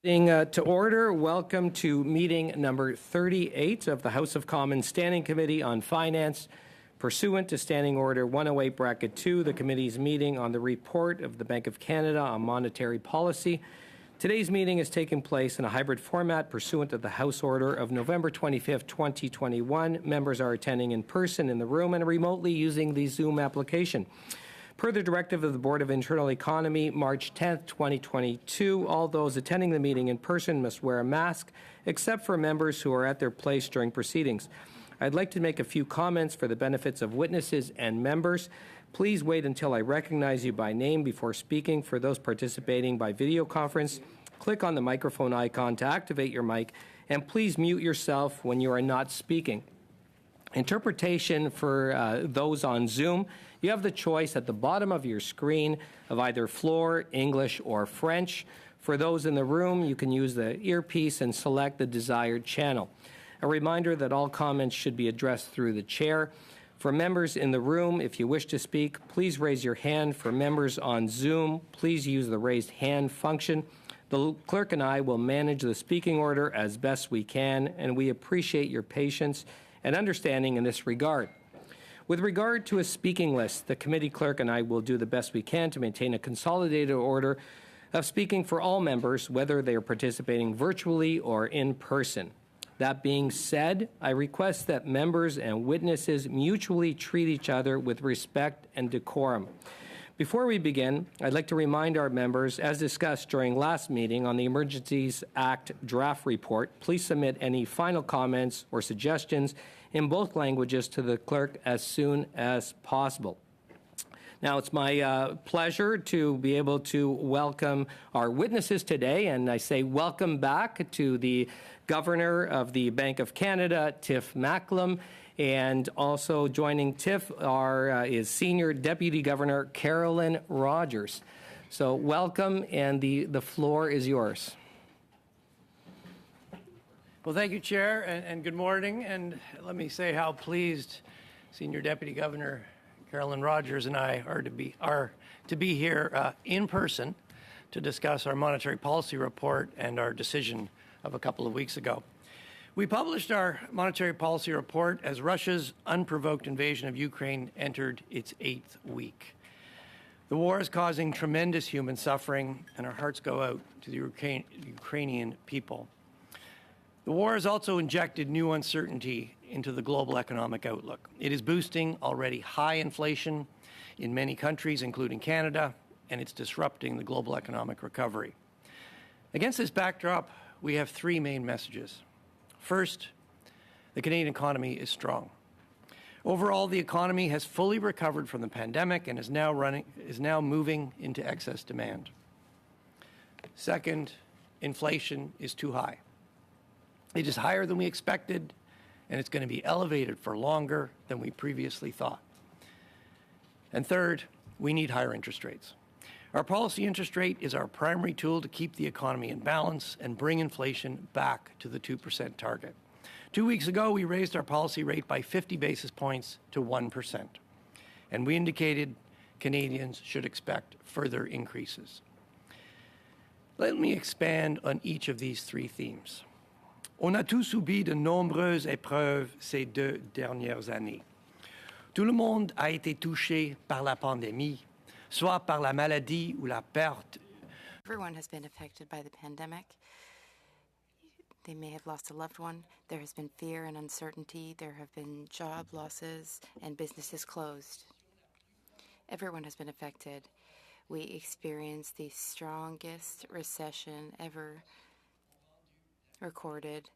To order, welcome to meeting number 38 of the House of Commons Standing Committee on Finance. Pursuant to Standing Order 108, Bracket 2, the committee's meeting on the report of the Bank of Canada on monetary policy. Today's meeting is taking place in a hybrid format pursuant to the House Order of November 25, 2021. Members are attending in person in the room and remotely using the Zoom application. Per the directive of the Board of Internal Economy, March 10, 2022, all those attending the meeting in person must wear a mask, except for members who are at their place during proceedings. I'd like to make a few comments for the benefits of witnesses and members. Please wait until I recognize you by name before speaking. For those participating by video conference, click on the microphone icon to activate your mic, and please mute yourself when you are not speaking. Interpretation for those on Zoom, you have the choice at the bottom of your screen of either floor, English, or French. For those in the room, you can use the earpiece and select the desired channel. A reminder that all comments should be addressed through the chair. For members in the room, if you wish to speak, please raise your hand. For members on Zoom, please use the raised hand function. The clerk and I will manage the speaking order as best we can, and we appreciate your patience and understanding in this regard. With regard to a speaking list, the committee clerk and I will do the best we can to maintain a consolidated order of speaking for all members, whether they are participating virtually or in person. That being said, I request that members and witnesses mutually treat each other with respect and decorum. Before we begin, I'd like to remind our members, as discussed during last meeting on the Emergencies Act draft report, please submit any final comments or suggestions in both languages to the clerk as soon as possible. Now, it's my pleasure to be able to welcome our witnesses today, and I say welcome back to the Governor of the Bank of Canada, Tiff Macklem, and also joining Tiff is Senior Deputy Governor Carolyn Rogers. So welcome, and the floor is yours. Well, thank you, Chair, and good morning. And let me say how pleased Senior Deputy Governor Carolyn Rogers and I are to be here in person to discuss our monetary policy report and our decision of a couple of weeks ago. We published our monetary policy report as Russia's unprovoked invasion of Ukraine entered its 8th week. The war is causing tremendous human suffering, and our hearts go out to the Ukrainian people. The war has also injected new uncertainty into the global economic outlook. It is boosting already high inflation in many countries, including Canada, and it's disrupting the global economic recovery. Against this backdrop, we have three main messages. First, the Canadian economy is strong. Overall, the economy has fully recovered from the pandemic and is now moving into excess demand. Second, inflation is too high. It is higher than we expected, and it's going to be elevated for longer than we previously thought. And third, we need higher interest rates. Our policy interest rate is our primary tool to keep the economy in balance and bring inflation back to the 2% target. 2 weeks ago, we raised our policy rate by 50 basis points to 1%, and we indicated Canadians should expect further increases. Let me expand on each of these three themes. On a tous subi de nombreuses épreuves ces 2 dernières années. Tout le monde a été touché par la pandémie, soit par la maladie ou la perte. Everyone has been affected by the pandemic. They may have lost a loved one. There has been fear and uncertainty. There have been job losses and businesses closed. Everyone has been affected. We experienced the strongest recession ever recorded,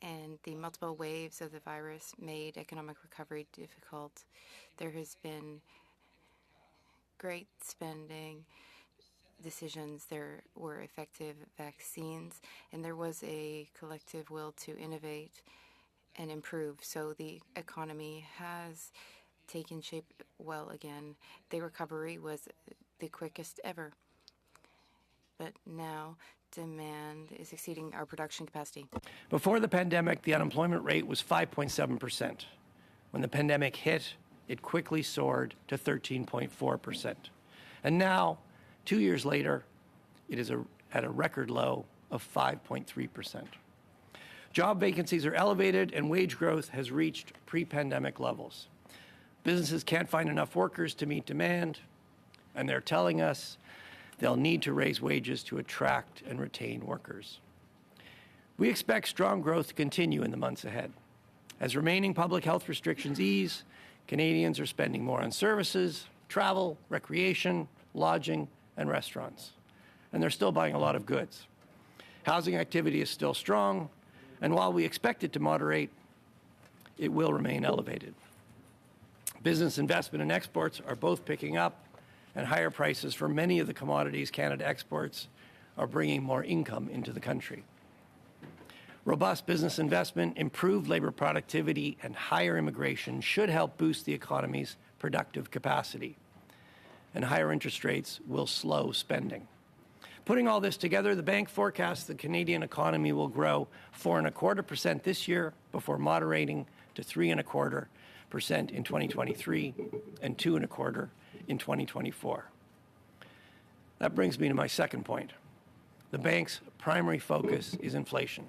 and the multiple waves of the virus made economic recovery difficult. There has been great spending decisions, there were effective vaccines, and there was a collective will to innovate and improve. So the economy has taken shape well again. The recovery was the quickest ever. But now demand is exceeding our production capacity. Before the pandemic, the unemployment rate was 5.7%. When the pandemic hit, it quickly soared to 13.4%. And now, 2 years later, it is at a record low of 5.3%. Job vacancies are elevated and wage growth has reached pre-pandemic levels. Businesses can't find enough workers to meet demand, and they're telling us they'll need to raise wages to attract and retain workers. We expect strong growth to continue in the months ahead. As remaining public health restrictions ease, Canadians are spending more on services, travel, recreation, lodging, and restaurants. And they're still buying a lot of goods. Housing activity is still strong, and while we expect it to moderate, it will remain elevated. Business investment and exports are both picking up, and higher prices for many of the commodities Canada exports are bringing more income into the country. Robust business investment, improved labor productivity, and higher immigration should help boost the economy's productive capacity. And higher interest rates will slow spending. Putting all this together, the bank forecasts the Canadian economy will grow 4.25% this year before moderating to 3.25% in 2023 and 2.25% in 2024. That brings me to my second point. The bank's primary focus is inflation.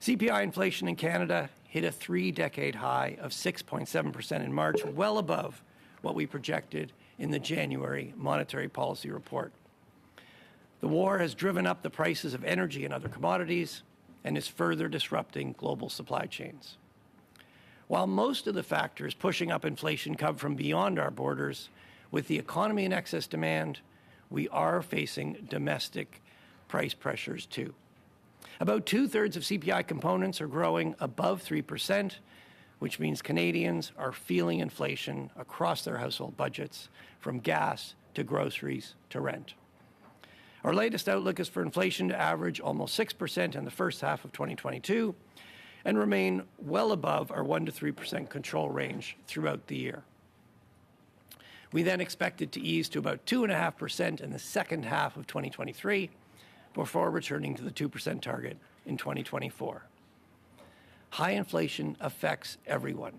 CPI inflation in Canada hit a three-decade high of 6.7% in March, well above what we projected in the January Monetary Policy Report. The war has driven up the prices of energy and other commodities and is further disrupting global supply chains. While most of the factors pushing up inflation come from beyond our borders, with the economy in excess demand, we are facing domestic price pressures too. About two-thirds of CPI components are growing above 3%, which means Canadians are feeling inflation across their household budgets, from gas to groceries to rent. Our latest outlook is for inflation to average almost 6% in the first half of 2022 and remain well above our 1% to 3% control range throughout the year. We then expect it to ease to about 2.5% in the second half of 2023 before returning to the 2% target in 2024. High inflation affects everyone.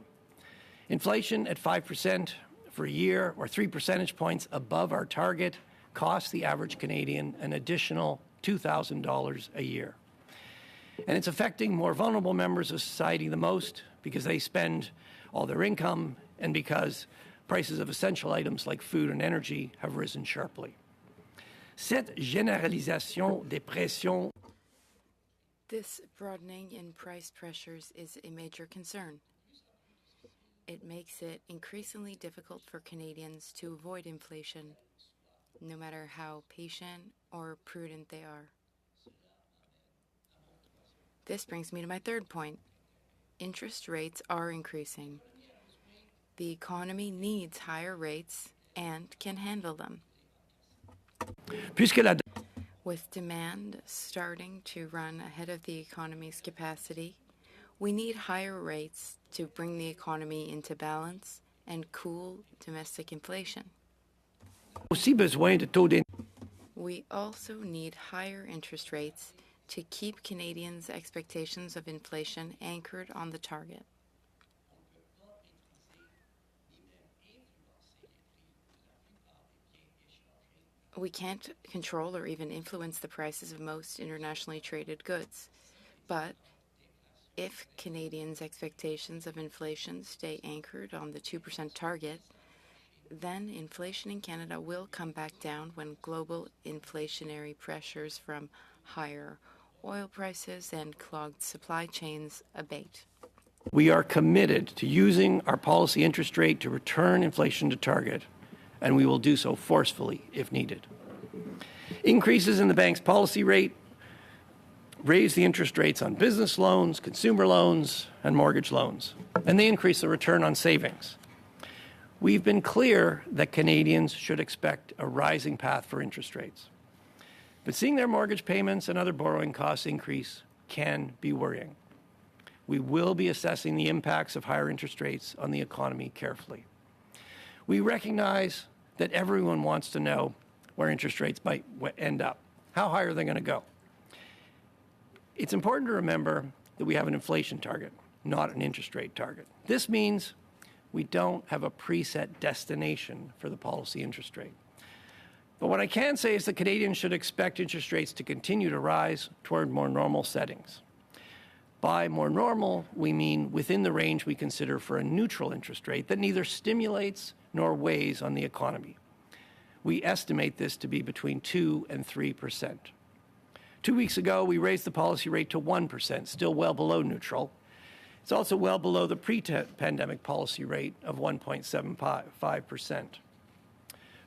Inflation at 5% for a year or 3 percentage points above our target costs the average Canadian an additional $2,000 a year. And it's affecting more vulnerable members of society the most because they spend all their income and because prices of essential items like food and energy have risen sharply. Cette généralisation des pressions. This broadening in price pressures is a major concern. It makes it increasingly difficult for Canadians to avoid inflation, no matter how patient or prudent they are. This brings me to my third point. Interest rates are increasing. The economy needs higher rates and can handle them. With demand starting to run ahead of the economy's capacity, we need higher rates to bring the economy into balance and cool domestic inflation. We also need higher interest rates to keep Canadians' expectations of inflation anchored on the target. We can't control or even influence the prices of most internationally traded goods. But if Canadians' expectations of inflation stay anchored on the 2% target, then inflation in Canada will come back down when global inflationary pressures from higher oil prices and clogged supply chains abate. We are committed to using our policy interest rate to return inflation to target, and we will do so forcefully if needed. Increases in the bank's policy rate raise the interest rates on business loans, consumer loans, and mortgage loans, and they increase the return on savings. We've been clear that Canadians should expect a rising path for interest rates. But seeing their mortgage payments and other borrowing costs increase can be worrying. We will be assessing the impacts of higher interest rates on the economy carefully. We recognize that everyone wants to know where interest rates might end up. How high are they going to go? It's important to remember that we have an inflation target, not an interest rate target. This means we don't have a preset destination for the policy interest rate. But what I can say is that Canadians should expect interest rates to continue to rise toward more normal settings. By more normal, we mean within the range we consider for a neutral interest rate that neither stimulates nor weighs on the economy. We estimate this to be between 2 and 3%. 2 weeks ago, we raised the policy rate to 1%, still well below neutral. It's also well below the pre-pandemic policy rate of 1.75%.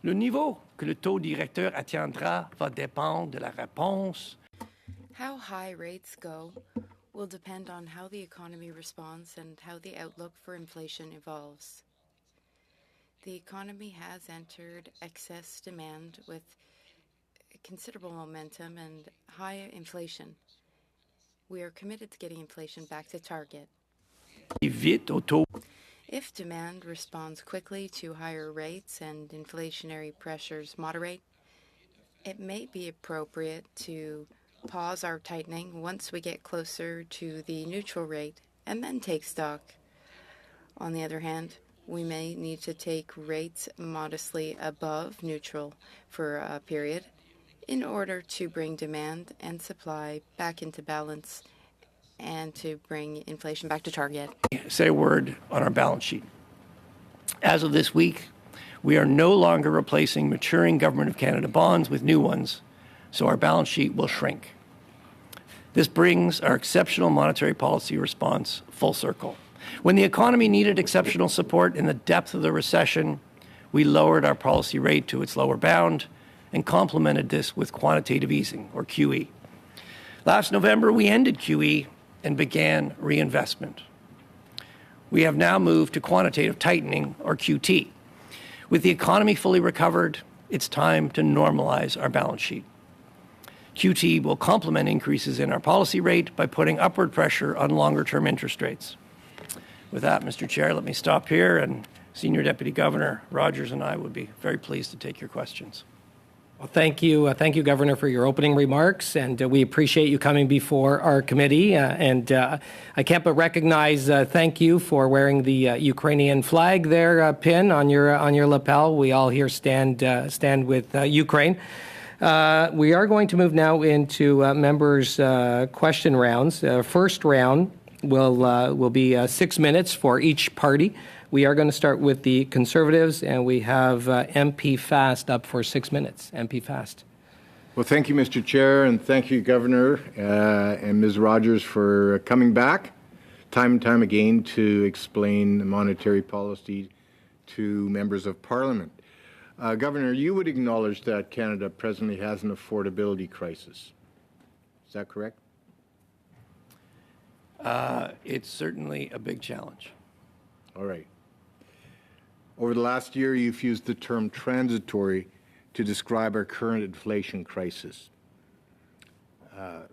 Le niveau que le taux directeur atteindra va dépendre de la réponse. How high rates go will depend on how the economy responds and how the outlook for inflation evolves. The economy has entered excess demand with considerable momentum and high inflation. We are committed to getting inflation back to target. If demand responds quickly to higher rates and inflationary pressures moderate, it may be appropriate to pause our tightening once we get closer to the neutral rate and then take stock. On the other hand, we may need to take rates modestly above neutral for a period in order to bring demand and supply back into balance and to bring inflation back to target. Say a word on our balance sheet. As of this week, we are no longer replacing maturing Government of Canada bonds with new ones, so our balance sheet will shrink. This brings our exceptional monetary policy response full circle. When the economy needed exceptional support in the depth of the recession, we lowered our policy rate to its lower bound and complemented this with quantitative easing, or QE. Last November, we ended QE and began reinvestment. We have now moved to quantitative tightening, or QT. With the economy fully recovered, it's time to normalize our balance sheet. QT will complement increases in our policy rate by putting upward pressure on longer-term interest rates. With that, Mr. Chair, let me stop here, and Senior Deputy Governor Rogers and I would be very pleased to take your questions. Well, thank you, Governor, for your opening remarks, and we appreciate you coming before our committee. I can't but recognize, thank you for wearing the Ukrainian flag there, pin on your lapel. We all here stand with Ukraine. We are going to move now into members' question rounds. First round will be 6 minutes for each party. We are going to start with the Conservatives, and we have MP Fast up for 6 minutes. MP Fast. Well, thank you, Mr. Chair, and thank you, Governor and Ms. Rogers, for coming back time and time again to explain monetary policy to members of Parliament. Governor, you would acknowledge that Canada presently has an affordability crisis. Is that correct? It's certainly a big challenge. All right. Over the last year, you've used the term transitory to describe our current inflation crisis. Do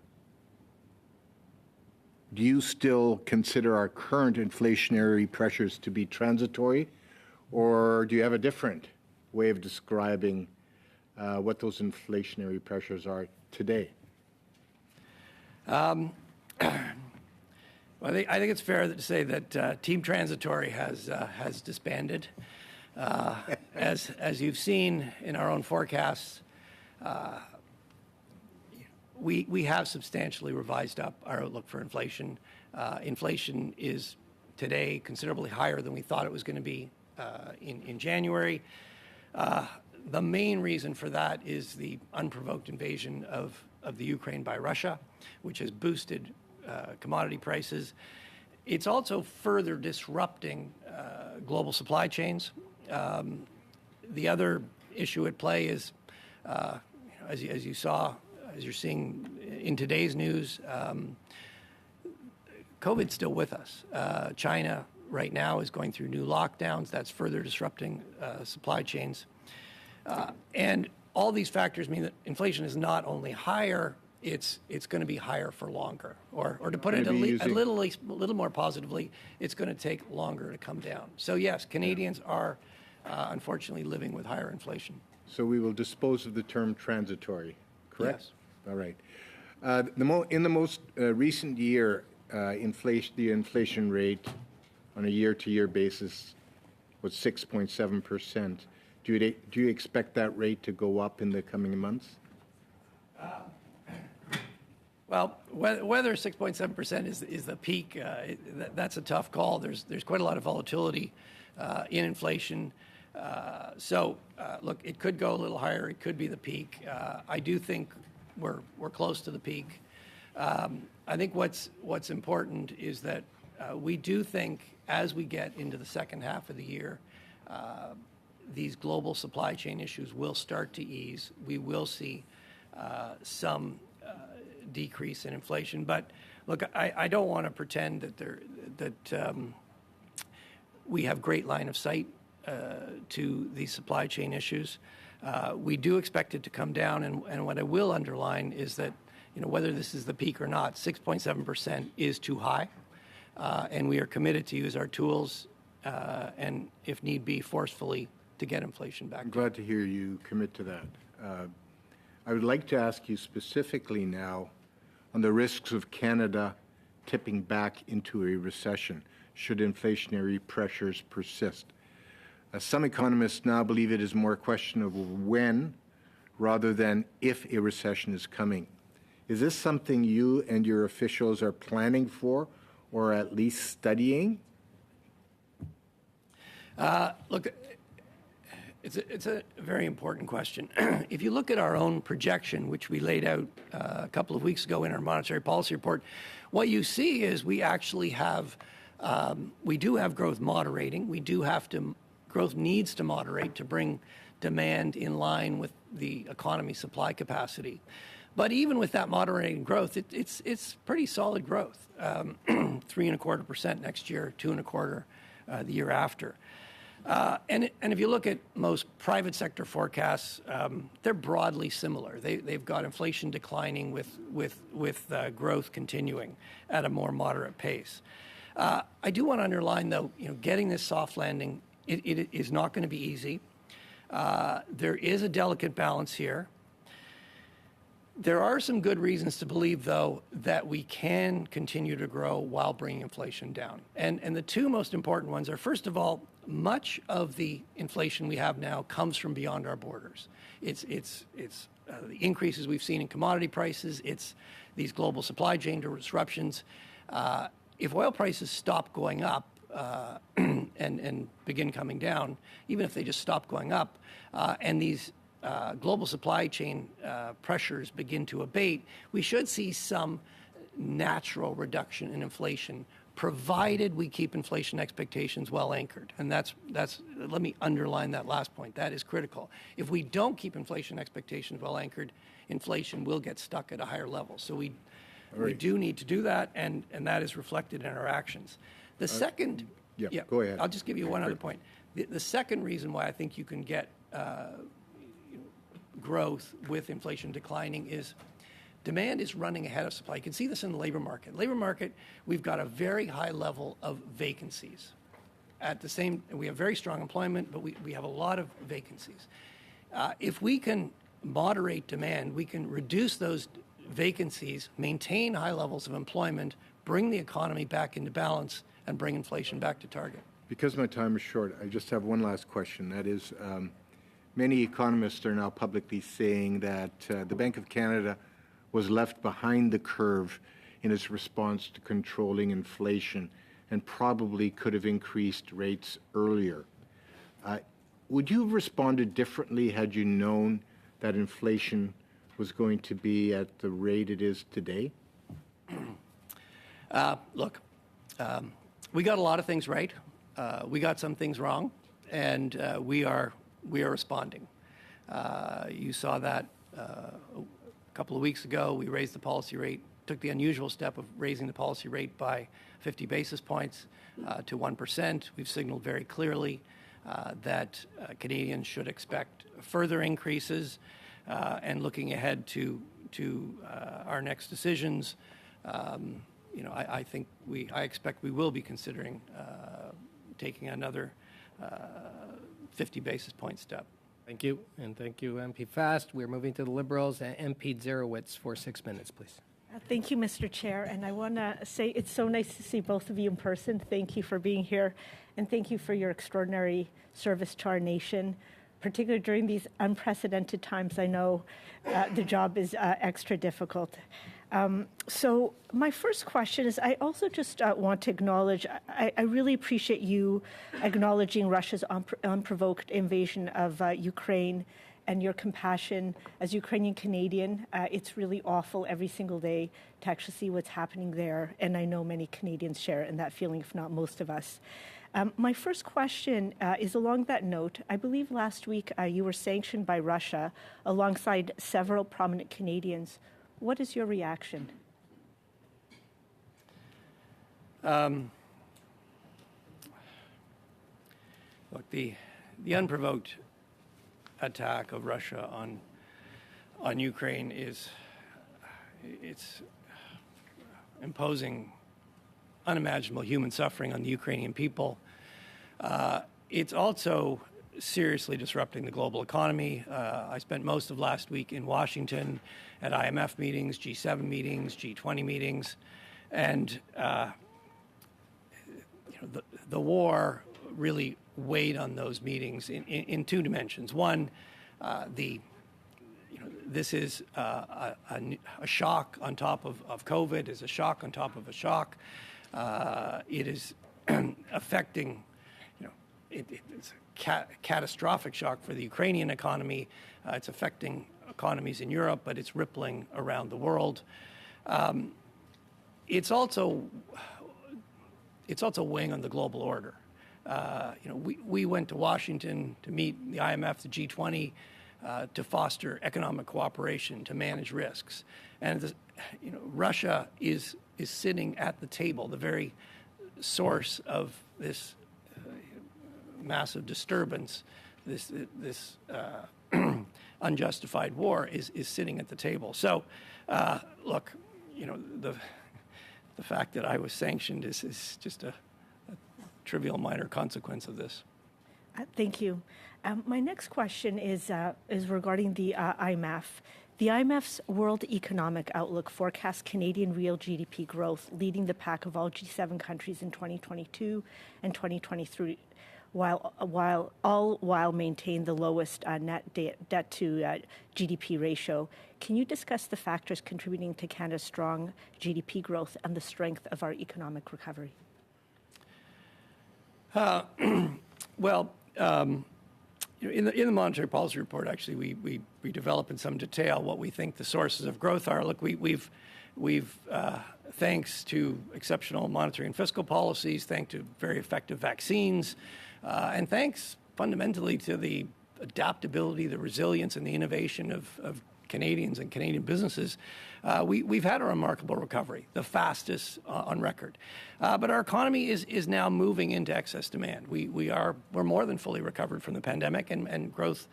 you still consider our current inflationary pressures to be transitory, or do you have a different way of describing what those inflationary pressures are today? Well, I think it's fair to say that Team Transitory has disbanded. As you've seen in our own forecasts, we have substantially revised up our outlook for inflation. Inflation is today considerably higher than we thought it was going to be in January. The main reason for that is the unprovoked invasion of the Ukraine by Russia, which has boosted commodity prices. It's also further disrupting global supply chains. The other issue at play is, as you saw, as you're seeing in today's news, COVID's still with us. China right now is going through new lockdowns. That's further disrupting supply chains. And all these factors mean that inflation is not only higher, it's going to be higher for longer. Or to put it a little more positively, it's going to take longer to come down. So yes, Canadians are unfortunately living with higher inflation. So we will dispose of the term transitory, correct? Yes. All right. In the most recent year, the inflation rate on a year-to-year basis was 6.7%. Do you expect that rate to go up in the coming months? Well, whether 6.7% is the peak, that's a tough call. There's quite a lot of volatility in inflation. Look, it could go a little higher. It could be the peak. I do think we're close to the peak. I think what's important is that we do think as we get into the second half of the year, these global supply chain issues will start to ease. We will see some decrease in inflation. But look, I don't want to pretend that we have great line of sight to these supply chain issues. We do expect it to come down, and what I will underline is that whether this is the peak or not, 6.7% is too high, and we are committed to use our tools and, if need be, forcefully to get inflation back. I'm glad to hear you commit to that. I would like to ask you specifically now on the risks of Canada tipping back into a recession should inflationary pressures persist. Some economists now believe it is more a question of when rather than if a recession is coming. Is this something you and your officials are planning for or at least studying? Look, it's a very important question. If you look at our own projection, which we laid out a couple of weeks ago in our monetary policy report, what you see is we actually have, we do have growth moderating. Growth needs to moderate to bring demand in line with the economy supply capacity. But even with that moderating growth, it's pretty solid growth, 3.25% next year, 2.25% the year after. And if you look at most private sector forecasts, they're broadly similar. They've got inflation declining with growth continuing at a more moderate pace. I do want to underline, though, getting this soft landing, it is not going to be easy. There is a delicate balance here. There are some good reasons to believe, though, that we can continue to grow while bringing inflation down. And the two most important ones are, first of all, much of the inflation we have now comes from beyond our borders. It's the increases we've seen in commodity prices. It's these global supply chain disruptions. If oil prices stop going up and begin coming down, even if they just stop going up, and these global supply chain pressures begin to abate, we should see some natural reduction in inflation, provided we keep inflation expectations well anchored. And that's let me underline that last point. That is critical. If we don't keep inflation expectations well anchored, inflation will get stuck at a higher level. So we do need to do that, and that is reflected in our actions. The second, go ahead. I'll just give you one other point. The second reason why I think you can get growth with inflation declining is demand is running ahead of supply. You can see this in the labor market. Labor market, we've got a very high level of vacancies. We have very strong employment, but we have a lot of vacancies. If we can moderate demand, we can reduce those vacancies, maintain high levels of employment, bring the economy back into balance, and bring inflation back to target. Because my time is short, I just have one last question. That is, many economists are now publicly saying that the Bank of Canada was left behind the curve in its response to controlling inflation and probably could have increased rates earlier. Would you have responded differently had you known that inflation was going to be at the rate it is today? Look, we got a lot of things right. We got some things wrong, and we are responding. You saw that a couple of weeks ago. We raised the policy rate, took the unusual step of raising the policy rate by 50 basis points to 1%. We've signaled very clearly that Canadians should expect further increases, and looking ahead to our next decisions, I expect we will be considering taking another 50 basis point step. Thank you, and thank you, MP Fast. We're moving to the Liberals. MP Zerowitz for 6 minutes, please. Thank you, Mr. Chair. And I want to say it's so nice to see both of you in person. Thank you for being here, and thank you for your extraordinary service to our nation. particularly during these unprecedented times. I know the job is extra difficult. So my first question is, I also just want to acknowledge, I really appreciate you acknowledging Russia's unprovoked invasion of Ukraine and your compassion as Ukrainian Canadian. It's really awful every single day to actually see what's happening there, and I know many Canadians share in that feeling, if not most of us. My first question is along that note. I believe last week you were sanctioned by Russia alongside several prominent Canadians. What is your reaction? Look, the unprovoked attack of Russia on Ukraine it's imposing unimaginable human suffering on the Ukrainian people. It's also seriously disrupting the global economy. I spent most of last week in Washington at IMF meetings, G7 meetings, G20 meetings, and the war really weighed on those meetings in two dimensions. One, this is a shock on top of COVID, is a shock on top of a shock. It is affecting, it's a catastrophic shock for the Ukrainian economy. It's affecting economies in Europe, but it's rippling around the world. It's also weighing on the global order. We went to Washington to meet the IMF, the G20, to foster economic cooperation, to manage risks. And Russia is sitting at the table, the very source of this massive disturbance, this unjustified war is sitting at the table. So, look, the fact that I was sanctioned is just a trivial minor consequence of this. Thank you. My next question is regarding the IMF. The IMF's World Economic Outlook forecasts Canadian real GDP growth leading the pack of all G7 countries in 2022 and 2023, while maintain the lowest net debt to GDP ratio. Can you discuss the factors contributing to Canada's strong GDP growth and the strength of our economic recovery? In the monetary policy report, actually, we develop in some detail what we think the sources of growth are. Look, we've thanks to exceptional monetary and fiscal policies, thanks to very effective vaccines, and thanks fundamentally to the adaptability, the resilience, and the innovation of Canadians and Canadian businesses, we've had a remarkable recovery, the fastest on record. But our economy is now moving into excess demand. We're more than fully recovered from the pandemic, and growth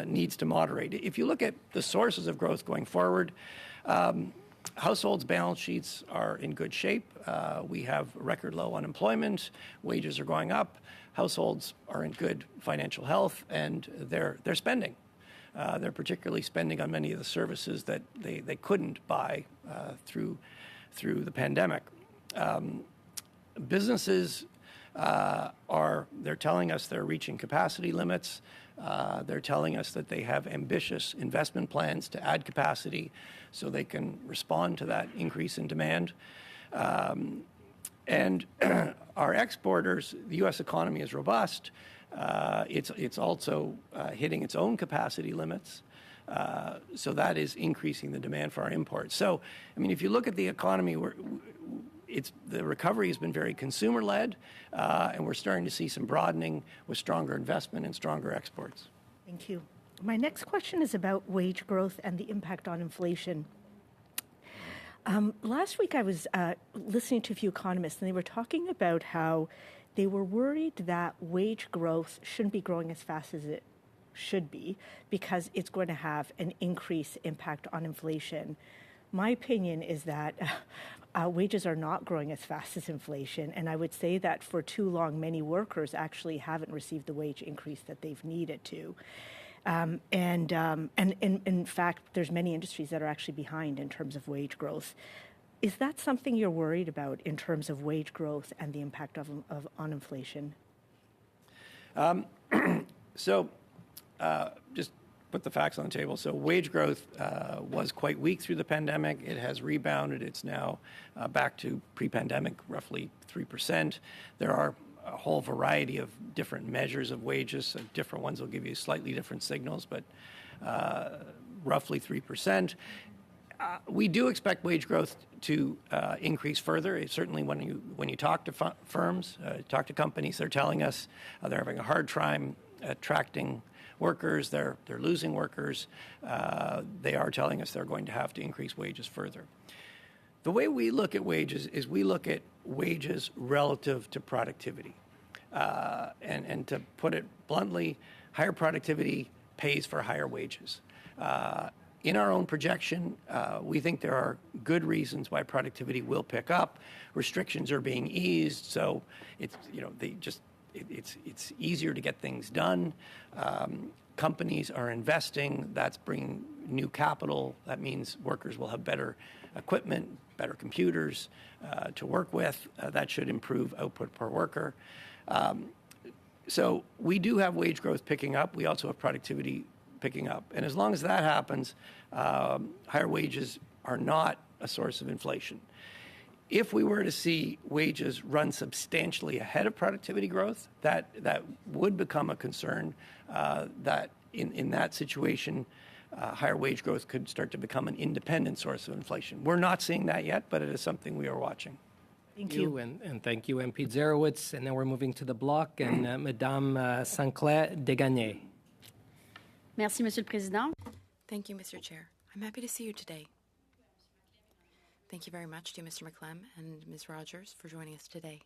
needs to moderate. If you look at the sources of growth going forward, households' balance sheets are in good shape. We have record low unemployment. Wages are going up. Households are in good financial health, and they're spending. They're particularly spending on many of the services that they couldn't buy through the pandemic. Businesses they're telling us they're reaching capacity limits. They're telling us that they have ambitious investment plans to add capacity so they can respond to that increase in demand. And our exporters, the U.S. economy is robust. It's also hitting its own capacity limits. So that is increasing the demand for our imports. So, I mean, if you look at the economy, the recovery has been very consumer-led, and we're starting to see some broadening with stronger investment and stronger exports. Thank you. My next question is about wage growth and the impact on inflation. Last week I was listening to a few economists, and they were talking about how they were worried that wage growth shouldn't be growing as fast as it should be because it's going to have an increased impact on inflation. My opinion is that wages are not growing as fast as inflation, and I would say that for too long, many workers actually haven't received the wage increase that they've needed to. And in fact, there's many industries that are actually behind in terms of wage growth. Is that something you're worried about in terms of wage growth and the impact on inflation? just put the facts on the table. So wage growth was quite weak through the pandemic. It has rebounded. It's now back to pre-pandemic, roughly 3%. There are a whole variety of different measures of wages. So different ones will give you slightly different signals, but roughly 3%. We do expect wage growth to increase further. Certainly, when you talk to firms, talk to companies, they're telling us they're having a hard time attracting workers. They're losing workers. They are telling us they're going to have to increase wages further. The way we look at wages is we look at wages relative to productivity. And to put it bluntly, higher productivity pays for higher wages. In our own projection, we think there are good reasons why productivity will pick up. Restrictions are being eased, so it's it's easier to get things done. Companies are investing. That's bringing new capital. That means workers will have better equipment, better computers to work with. That should improve output per worker. So we do have wage growth picking up. We also have productivity picking up. And as long as that happens, higher wages are not a source of inflation. If we were to see wages run substantially ahead of productivity growth, that would become a concern. That in that situation, higher wage growth could start to become an independent source of inflation. We're not seeing that yet, but it is something we are watching. Thank you. And thank you, MP Zarowitz. And now we're moving to the bloc, and Madame Saint-Clair Desgagnés. Merci, Monsieur le Président. Thank you, Mr. Chair. I'm happy to see you today. Thank you very much to Mr. McClem and Ms. Rogers for joining us today.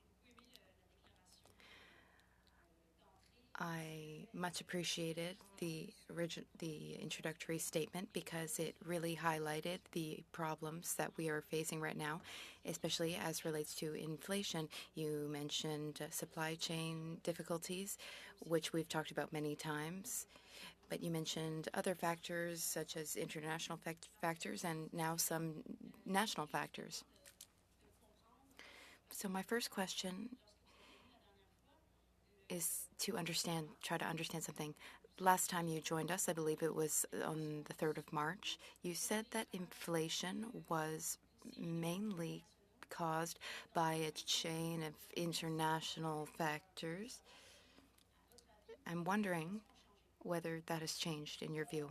I much appreciated the introductory statement because it really highlighted the problems that we are facing right now, especially as relates to inflation. You mentioned supply chain difficulties, which we've talked about many times. But you mentioned other factors such as international factors and now some national factors. So my first question is to try to understand something. Last time you joined us, I believe it was on the 3rd of March, you said that inflation was mainly caused by a chain of international factors. I'm wondering whether that has changed in your view.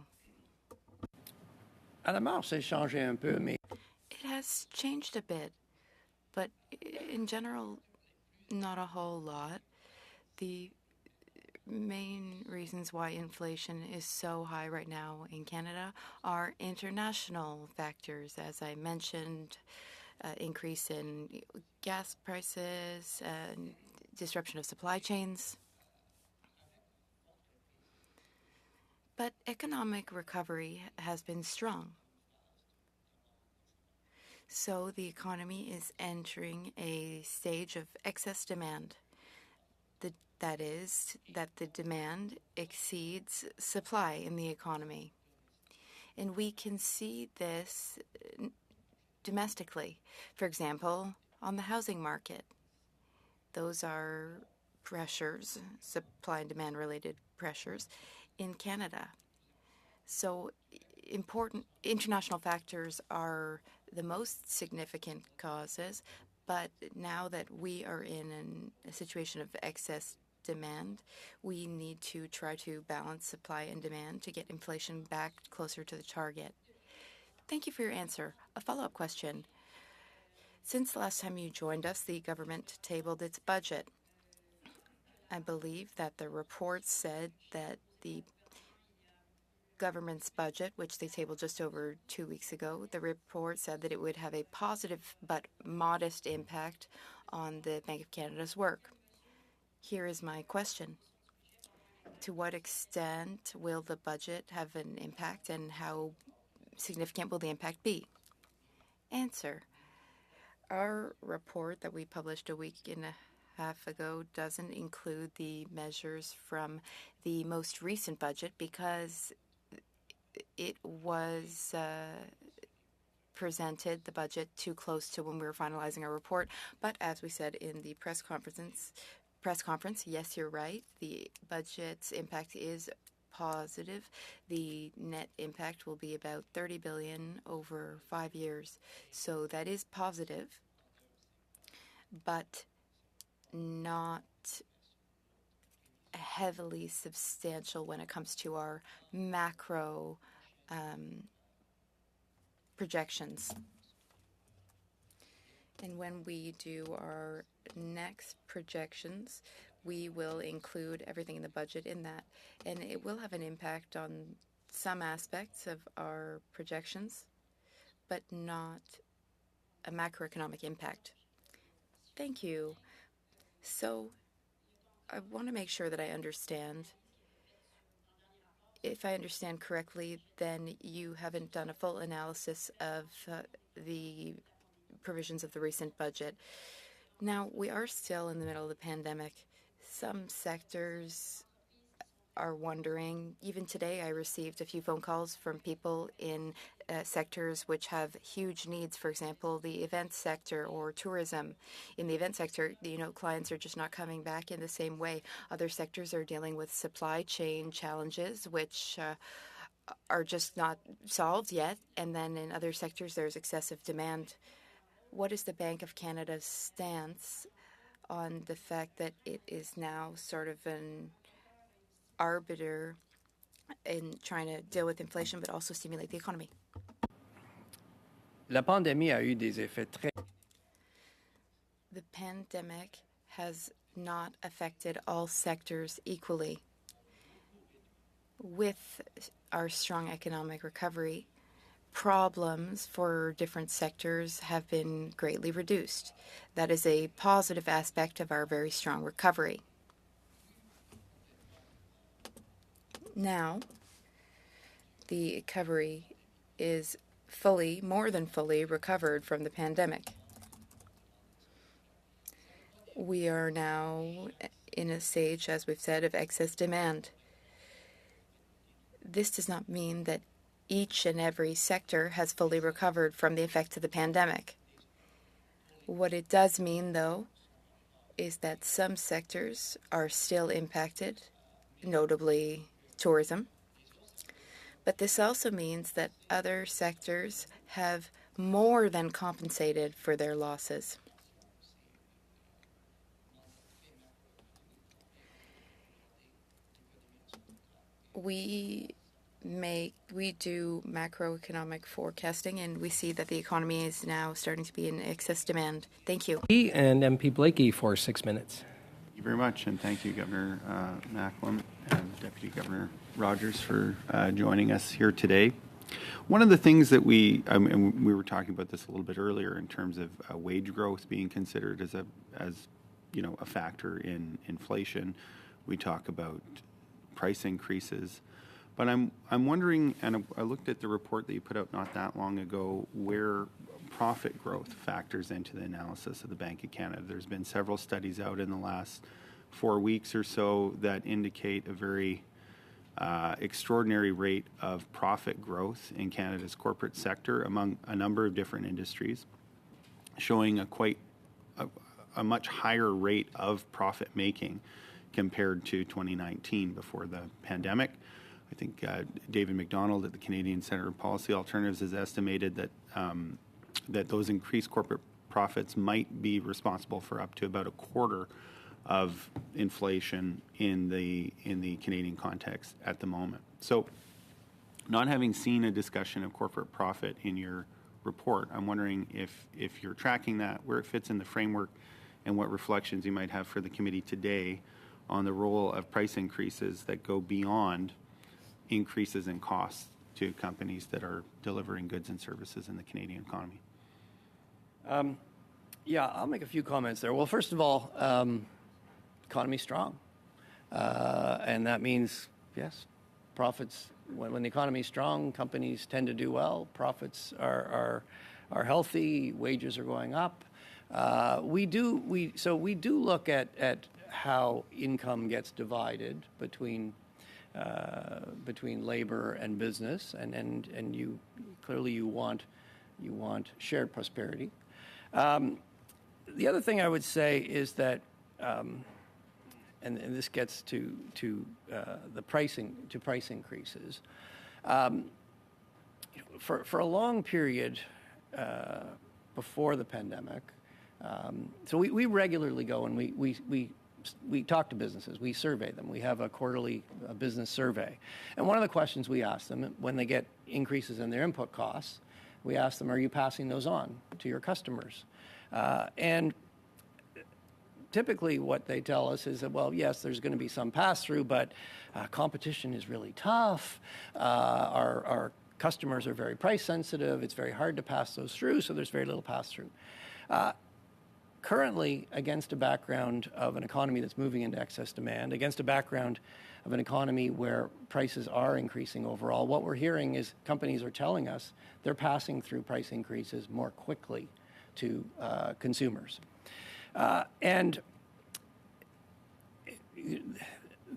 À la marge, c'est changé un peu, mais It has changed a bit, but in general, not a whole lot. The main reasons why inflation is so high right now in Canada are international factors, as I mentioned, increase in gas prices, disruption of supply chains. But economic recovery has been strong. So the economy is entering a stage of excess demand. That is, that the demand exceeds supply in the economy. And we can see this domestically. For example, on the housing market. Those are pressures, supply and demand related pressures in Canada. So important international factors are the most significant causes, but now that we are in a situation of excess demand, we need to try to balance supply and demand to get inflation back closer to the target. Thank you for your answer. A follow-up question. Since the last time you joined us, the government tabled its budget. I believe that the report said that the government's budget, which they tabled just over 2 weeks ago, the report said that it would have a positive but modest impact on the Bank of Canada's work. Here is my question. To what extent will the budget have an impact, and how significant will the impact be? Answer. Our report that we published a week and a half ago doesn't include the measures from the most recent budget because it was presented, the budget, too close to when we were finalizing our report. But as we said in the press conference, yes, you're right, the budget's impact is positive. The net impact will be about 30 billion over 5 years. So that is positive, but not heavily substantial when it comes to our macro projections. And when we do our next projections, we will include everything in the budget in that. And it will have an impact on some aspects of our projections, but not a macroeconomic impact. Thank you. So I want to make sure that I understand. If I understand correctly, then you haven't done a full analysis of the provisions of the recent budget. Now, we are still in the middle of the pandemic. Some sectors are wondering. Even today, I received a few phone calls from people in sectors which have huge needs. For example, the event sector or tourism. In the event sector, clients are just not coming back in the same way. Other sectors are dealing with supply chain challenges, which are just not solved yet. And then in other sectors, there's excessive demand. What is the Bank of Canada's stance on the fact that it is now sort of an arbiter in trying to deal with inflation but also stimulate the economy? La pandémie a eu des effets très... The pandemic has not affected all sectors equally. With our strong economic recovery, problems for different sectors have been greatly reduced. That is a positive aspect of our very strong recovery. Now, the recovery is more than fully recovered from the pandemic. We are now in a stage, as we've said, of excess demand. This does not mean that each and every sector has fully recovered from the effects of the pandemic. What it does mean, though, is that some sectors are still impacted, notably tourism. But this also means that other sectors have more than compensated for their losses. We do macroeconomic forecasting, and we see that the economy is now starting to be in excess demand. Thank you. And MP Blakey for 6 minutes. Thank you very much, and thank you, Governor Macklem and Deputy Governor Rogers, for joining us here today. One of the things that and we were talking about this a little bit earlier in terms of wage growth being considered as a factor in inflation. We talk about price increases, but I'm wondering, and I looked at the report that you put out not that long ago, where profit growth factors into the analysis of the Bank of Canada. There's been several studies out in the last 4 weeks or so that indicate a very extraordinary rate of profit growth in Canada's corporate sector among a number of different industries, showing a much higher rate of profit making compared to 2019 before the pandemic. I think David McDonald at the Canadian Centre of Policy Alternatives has estimated that that those increased corporate profits might be responsible for up to about a quarter of inflation in the Canadian context at the moment. So, not having seen a discussion of corporate profit in your report, I'm wondering if you're tracking that, where it fits in the framework, and what reflections you might have for the committee today on the role of price increases that go beyond increases in costs to companies that are delivering goods and services in the Canadian economy. Yeah, I'll make a few comments there. Well, first of all, economy's strong. And that means, yes, profits, when the economy's strong, companies tend to do well. Profits are healthy, wages are going up. We do look at how income gets divided between labor and business, and you clearly want shared prosperity. The other thing I would say is that and this gets to the price increases. For a long period before the pandemic, so we regularly go and we talk to businesses, we survey them. We have a quarterly business survey. And one of the questions we ask them when they get increases in their input costs, we ask them, are you passing those on to your customers? And typically what they tell us is that, well, yes, there's going to be some pass-through, but competition is really tough. Our customers are very price sensitive. It's very hard to pass those through, so there's very little pass-through. Currently, against a background of an economy that's moving into excess demand, against a background of an economy where prices are increasing overall, what we're hearing is companies are telling us they're passing through price increases more quickly to consumers. And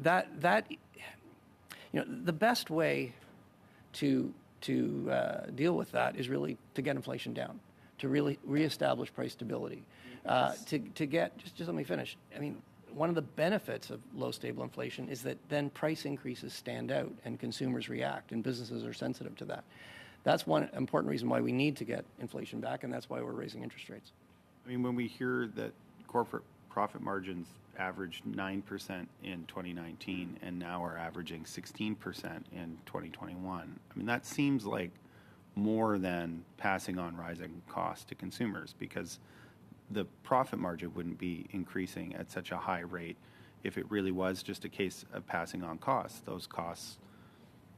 that the best way to deal with that is really to get inflation down, to really reestablish price stability. To get, just let me finish. I mean, one of the benefits of low stable inflation is that then price increases stand out and consumers react and businesses are sensitive to that. That's one important reason why we need to get inflation back, and that's why we're raising interest rates. I mean, when we hear that corporate profit margins averaged 9% in 2019 and now are averaging 16% in 2021, I mean, that seems like more than passing on rising costs to consumers, because the profit margin wouldn't be increasing at such a high rate if it really was just a case of passing on costs. Those costs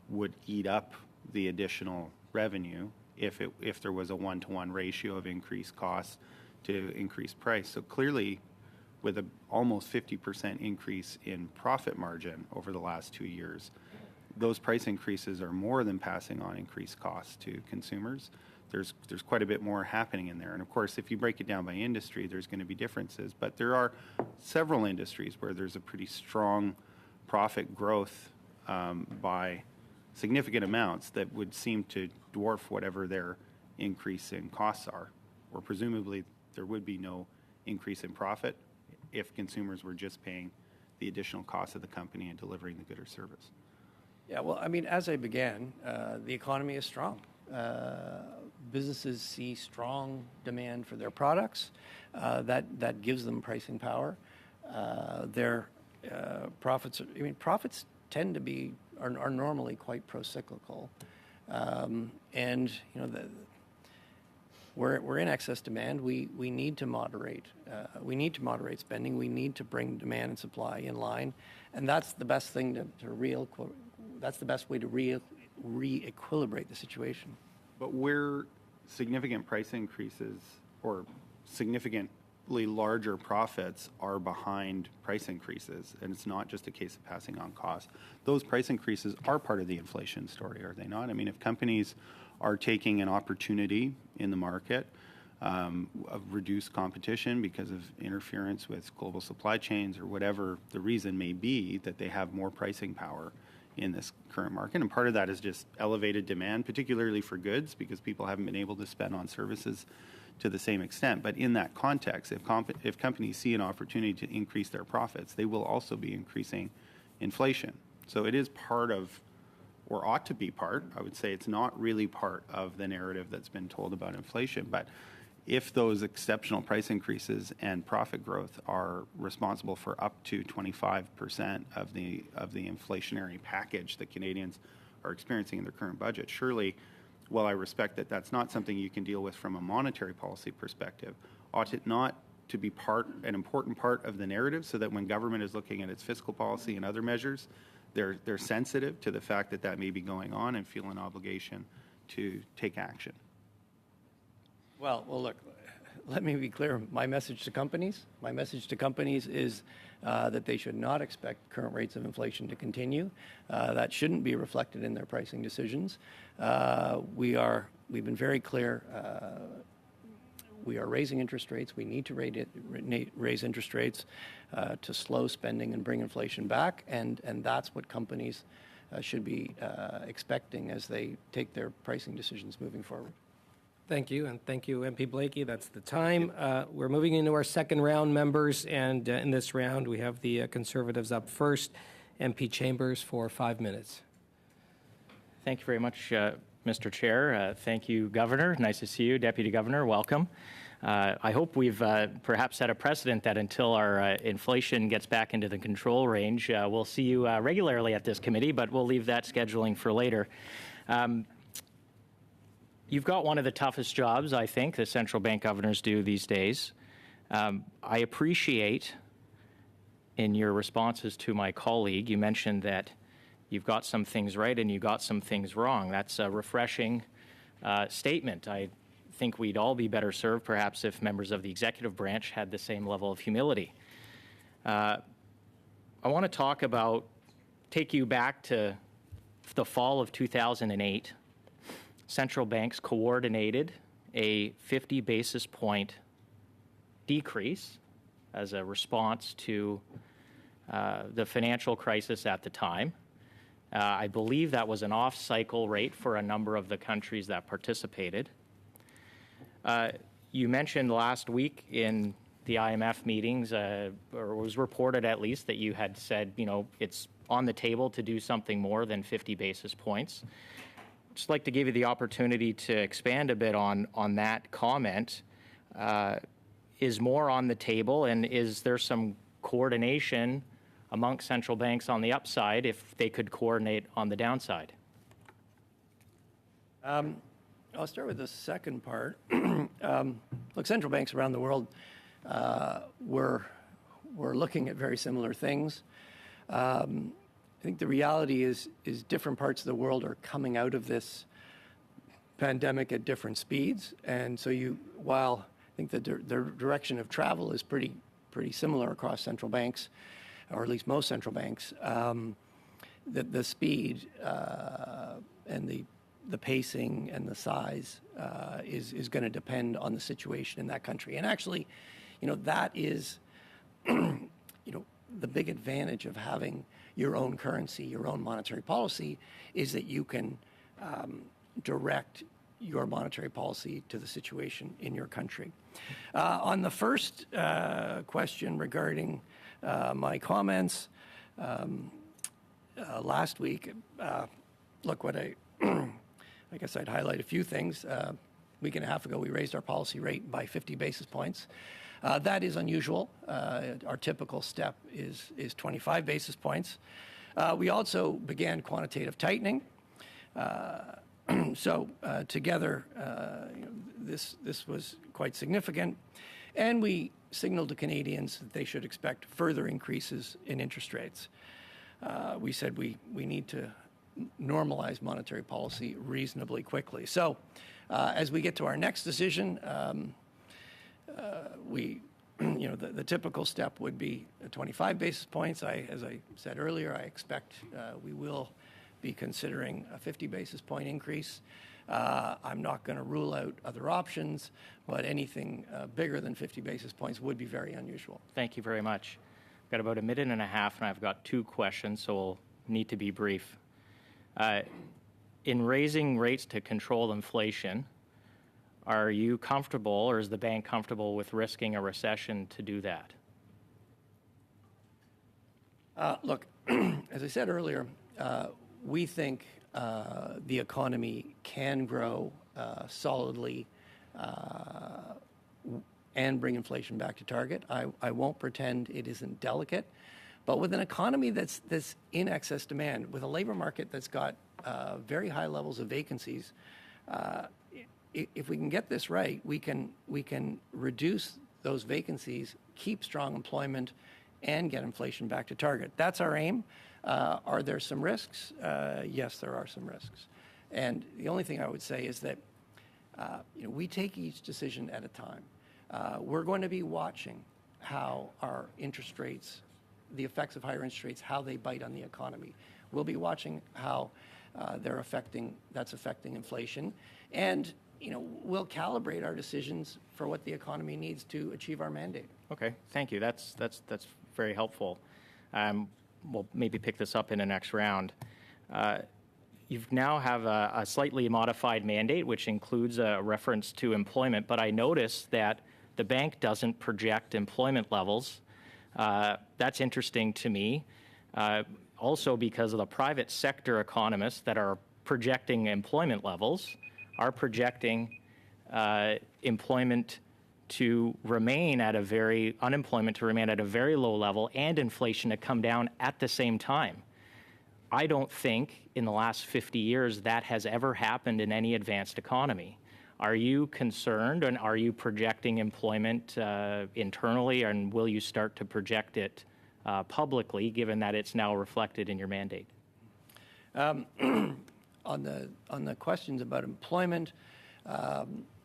would eat up the additional revenue if there was a one-to-one ratio of increased costs to increased price. So clearly, with an almost 50% increase in profit margin over the last 2 years, those price increases are more than passing on increased costs to consumers. There's quite a bit more happening in there. And of course, if you break it down by industry, there's going to be differences. But there are several industries where there's a pretty strong profit growth by significant amounts that would seem to dwarf whatever their increase in costs are. Or presumably, there would be no increase in profit if consumers were just paying the additional cost of the company and delivering the good or service. Yeah, well, I mean, as I began, the economy is strong. Businesses see strong demand for their products. That gives them pricing power. Their profits tend to be are normally quite pro-cyclical, and we're in excess demand. We need to moderate. We need to moderate spending. We need to bring demand and supply in line, and that's the best thing that's the best way to re-equilibrate the situation. But where significant price increases or significantly larger profits are behind price increases, and it's not just a case of passing on costs, those price increases are part of the inflation story, are they not? I mean, if companies are taking an opportunity in the market of reduced competition because of interference with global supply chains or whatever the reason may be, that they have more pricing power in this current market. And part of that is just elevated demand, particularly for goods, because people haven't been able to spend on services to the same extent. But in that context, if companies see an opportunity to increase their profits, they will also be increasing inflation. So it is part of, or ought to be part, I would say it's not really part of the narrative that's been told about inflation, but if those exceptional price increases and profit growth are responsible for up to 25% of the inflationary package that Canadians are experiencing in their current budget, surely, while I respect that that's not something you can deal with from a monetary policy perspective, ought it not to be an important part of the narrative, so that when government is looking at its fiscal policy and other measures, they're sensitive to the fact that that may be going on and feel an obligation to take action? Well, look, let me be clear. My message to companies is that they should not expect current rates of inflation to continue. That shouldn't be reflected in their pricing decisions. We've been very clear. We are raising interest rates. We need to raise interest rates to slow spending and bring inflation back, and that's what companies should be expecting as they take their pricing decisions moving forward. Thank you, and thank you, MP Blakey. That's the time. We're moving into our second round, members, and in this round, we have the Conservatives up first. MP Chambers for 5 minutes. Thank you very much, Mr. Chair. Thank you, Governor. Nice to see you. Deputy Governor, welcome. I hope we've perhaps set a precedent that until our inflation gets back into the control range, we'll see you regularly at this committee, but we'll leave that scheduling for later. You've got one of the toughest jobs, I think, that central bank governors do these days. I appreciate in your responses to my colleague, you mentioned that you've got some things right and you got some things wrong. That's a refreshing statement. I think we'd all be better served, perhaps, if members of the executive branch had the same level of humility. I want to take you back to the fall of 2008. Central banks coordinated a 50 basis point decrease as a response to the financial crisis at the time. I believe that was an off-cycle rate for a number of the countries that participated. You mentioned last week in the IMF meetings, or was reported at least, that you had said, it's on the table to do something more than 50 basis points. Just like to give you the opportunity to expand a bit on that comment. Is more on the table, and is there some coordination amongst central banks on the upside if they could coordinate on the downside? I'll start with the second part. Look, central banks around the world were looking at very similar things. I think the reality is different parts of the world are coming out of this pandemic at different speeds, and so while I think the direction of travel is pretty similar across central banks, or at least most central banks, the speed and the pacing and the size is going to depend on the situation in that country. And actually, that is, the big advantage of having your own currency, your own monetary policy, is that you can direct your monetary policy to the situation in your country. On the first question regarding my comments last week, look, I guess I'd highlight a few things. A week and a half ago, we raised our policy rate by 50 basis points. That is unusual. Our typical step is 25 basis points. We also began quantitative tightening. So together, this was quite significant. And we signaled to Canadians that they should expect further increases in interest rates. We said we need to normalize monetary policy reasonably quickly. So as we get to our next decision, the typical step would be 25 basis points. As I said earlier, I expect we will be considering a 50 basis point increase. I'm not going to rule out other options, but anything bigger than 50 basis points would be very unusual. Thank you very much. I've got about a minute and a half, and I've got 2 questions, so we'll need to be brief. In raising rates to control inflation, are you comfortable, or is the bank comfortable with risking a recession to do that? Look, as I said earlier, we think the economy can grow solidly and bring inflation back to target. I won't pretend it isn't delicate, but with an economy that's in excess demand, with a labor market that's got very high levels of vacancies, if we can get this right, we can reduce those vacancies, keep strong employment, and get inflation back to target. That's our aim. Are there some risks? Yes, there are some risks. And the only thing I would say is that we take each decision at a time. We're going to be watching how our interest rates, the effects of higher interest rates, how they bite on the economy. We'll be watching how that's affecting inflation, and we'll calibrate our decisions for what the economy needs to achieve our mandate. Okay, thank you. That's very helpful. We'll maybe pick this up in the next round. you've now have a slightly modified mandate, which includes a reference to employment. But I noticed that the bank doesn't project employment levels. That's interesting to me. Also, because of the private sector economists that are projecting employment levels are projecting unemployment to remain at a very low level and inflation to come down at the same time. I don't think in the last 50 years that has ever happened in any advanced economy. Are you concerned, and are you projecting employment internally, and will you start to project it publicly, given that it's now reflected in your mandate? On the questions about employment,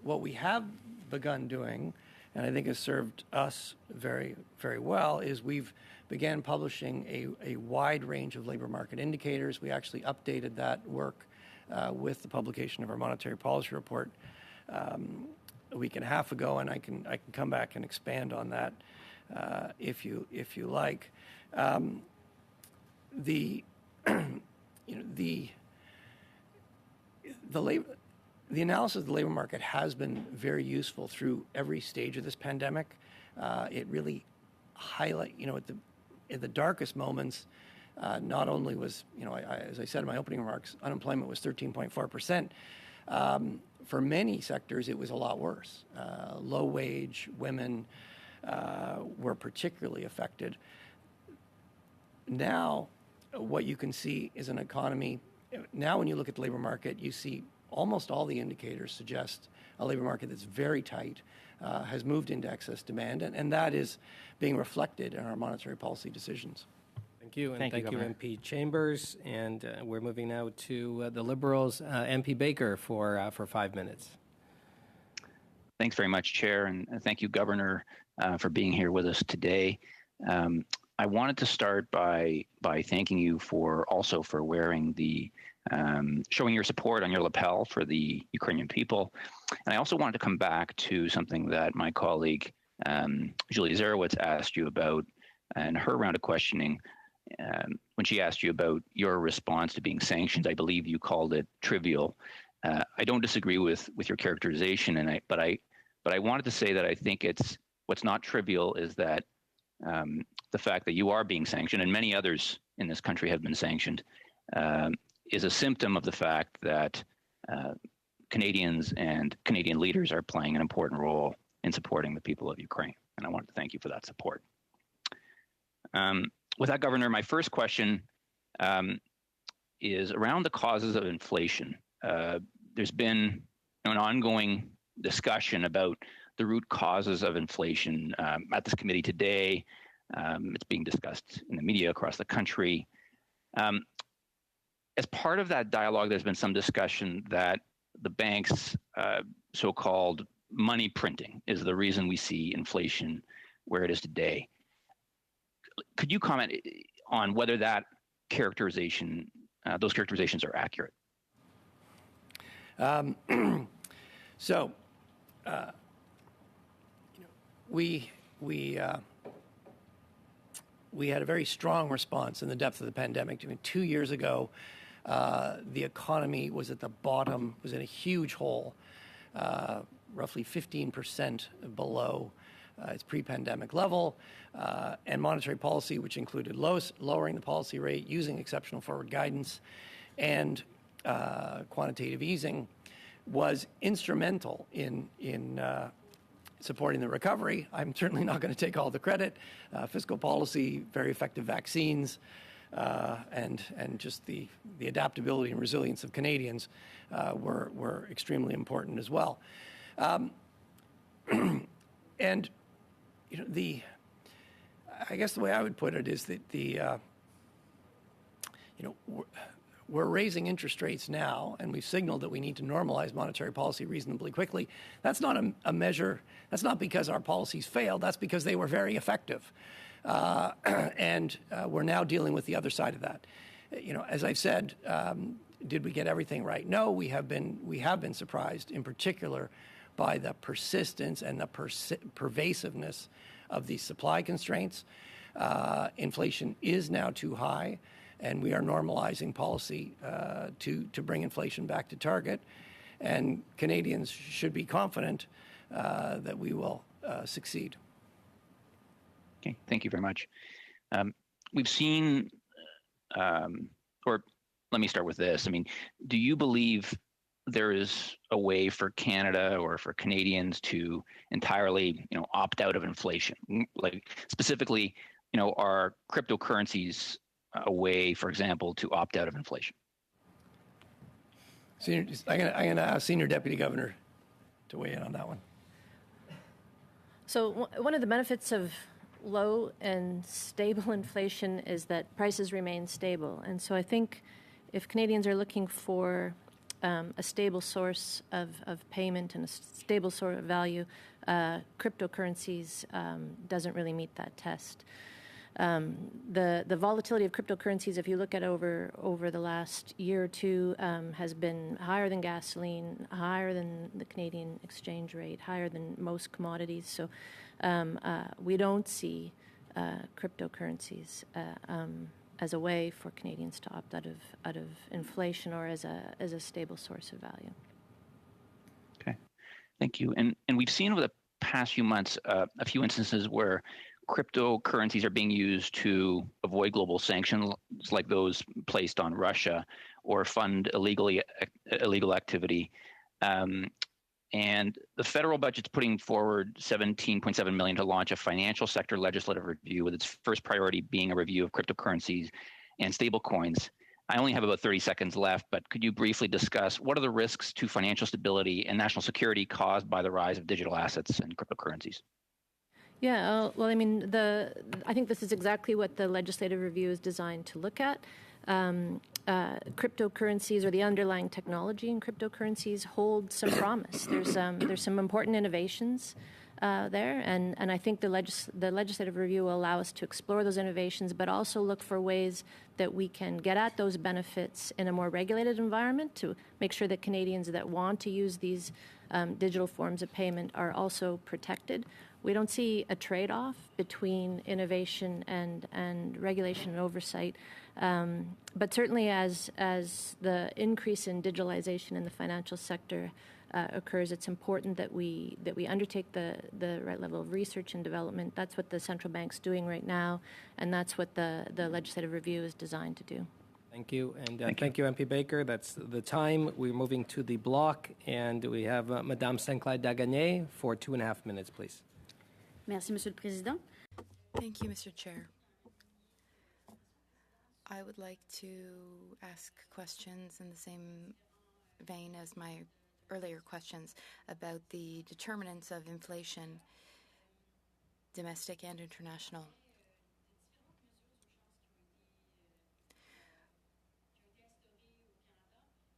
what we have begun doing, and I think has served us very, very well, is we've began publishing a wide range of labor market indicators. We actually updated that work with the publication of our monetary policy report a week and a half ago, and I can come back and expand on that if you like. The analysis of the labor market has been very useful through every stage of this pandemic. It really highlight, in the darkest moments, not only was, as I said in my opening remarks, unemployment was 13.4%. For many sectors, it was a lot worse. Low wage women were particularly affected. Now, what you can see is an economy. Now, when you look at the labor market, you see almost all the indicators suggest a labor market that's very tight, has moved into excess demand, and that is being reflected in our monetary policy decisions. Thank you, and Thank you, thank you, Governor. MP Chambers. And we're moving now to the Liberals, MP Baker, for 5 minutes. Thanks very much, Chair, and thank you, Governor, for being here with us today. I wanted to start by thanking you for wearing the showing your support on your lapel for the Ukrainian people. And I also wanted to come back to something that my colleague Julie Zarowitz asked you about in her round of questioning. When she asked you about your response to being sanctioned, I believe you called it trivial. I don't disagree with your characterization, but I wanted to say that I think what's not trivial is that the fact that you are being sanctioned, and many others in this country have been sanctioned, is a symptom of the fact that Canadians and Canadian leaders are playing an important role in supporting the people of Ukraine. And I wanted to thank you for that support. With that, Governor, my first question is around the causes of inflation. There's been an ongoing discussion about the root causes of inflation at this committee today. It's being discussed in the media across the country. As part of that dialogue, there's been some discussion that the bank's so-called money printing is the reason we see inflation where it is today. Could you comment on whether that characterization, those characterizations are accurate? We had a very strong response in the depth of the pandemic. I mean, 2 years ago, the economy was at the bottom, was in a huge hole, roughly 15% below its pre-pandemic level, and monetary policy, which included lowering the policy rate, using exceptional forward guidance, and quantitative easing, was instrumental in supporting the recovery. I'm certainly not going to take all the credit. Fiscal policy, very effective vaccines, and just the adaptability and resilience of Canadians were extremely important as well. And I guess the way I would put it is that we're raising interest rates now, and we've signaled that we need to normalize monetary policy reasonably quickly. That's not a measure. That's not because our policies failed. That's because they were very effective. And we're now dealing with the other side of that. As I've said, did we get everything right? No, we have been surprised, in particular, by the persistence and the pervasiveness of these supply constraints. Inflation is now too high, and we are normalizing policy to bring inflation back to target. And Canadians should be confident that we will succeed. Okay, thank you very much. We've seen, or let me start with this. I mean, do you believe there is a way for Canada or for Canadians to entirely, opt out of inflation? Like specifically, are cryptocurrencies a way, for example, to opt out of inflation? I'm going to ask Senior Deputy Governor to weigh in on that one. So one of the benefits of low and stable inflation is that prices remain stable. And so I think if Canadians are looking for a stable source of payment and a stable sort of value, cryptocurrencies doesn't really meet that test. The volatility of cryptocurrencies, if you look at over the last year or two, has been higher than gasoline, higher than the Canadian exchange rate, higher than most commodities. So we don't see cryptocurrencies as a way for Canadians to opt out of inflation or as a stable source of value. Okay, thank you. And we've seen over the past few months a few instances where cryptocurrencies are being used to avoid global sanctions like those placed on Russia or fund illegal activity. And the federal budget's putting forward $17.7 million to launch a financial sector legislative review, with its first priority being a review of cryptocurrencies and stablecoins. I only have about 30 seconds left, but could you briefly discuss what are the risks to financial stability and national security caused by the rise of digital assets and cryptocurrencies? Yeah, well, I mean, I think this is exactly what the legislative review is designed to look at. Cryptocurrencies, or the underlying technology in cryptocurrencies, hold some promise. There's some important innovations there, and I think the legislative review will allow us to explore those innovations, but also look for ways that we can get at those benefits in a more regulated environment to make sure that Canadians that want to use these digital forms of payment are also protected. We don't see a trade-off between innovation and regulation and oversight. But certainly as the increase in digitalization in the financial sector occurs, it's important that we undertake the right level of research and development. That's what the central bank's doing right now, and that's what the legislative review is designed to do. Thank you. And thank you, MP Baker. That's the time. We're moving to the block, and we have Madame Sinclair-Dagagné for 2.5 minutes, please. Merci, Monsieur le Président. Thank you, Mr. Chair. I would like to ask questions in the same vein as my earlier questions about the determinants of inflation, domestic and international.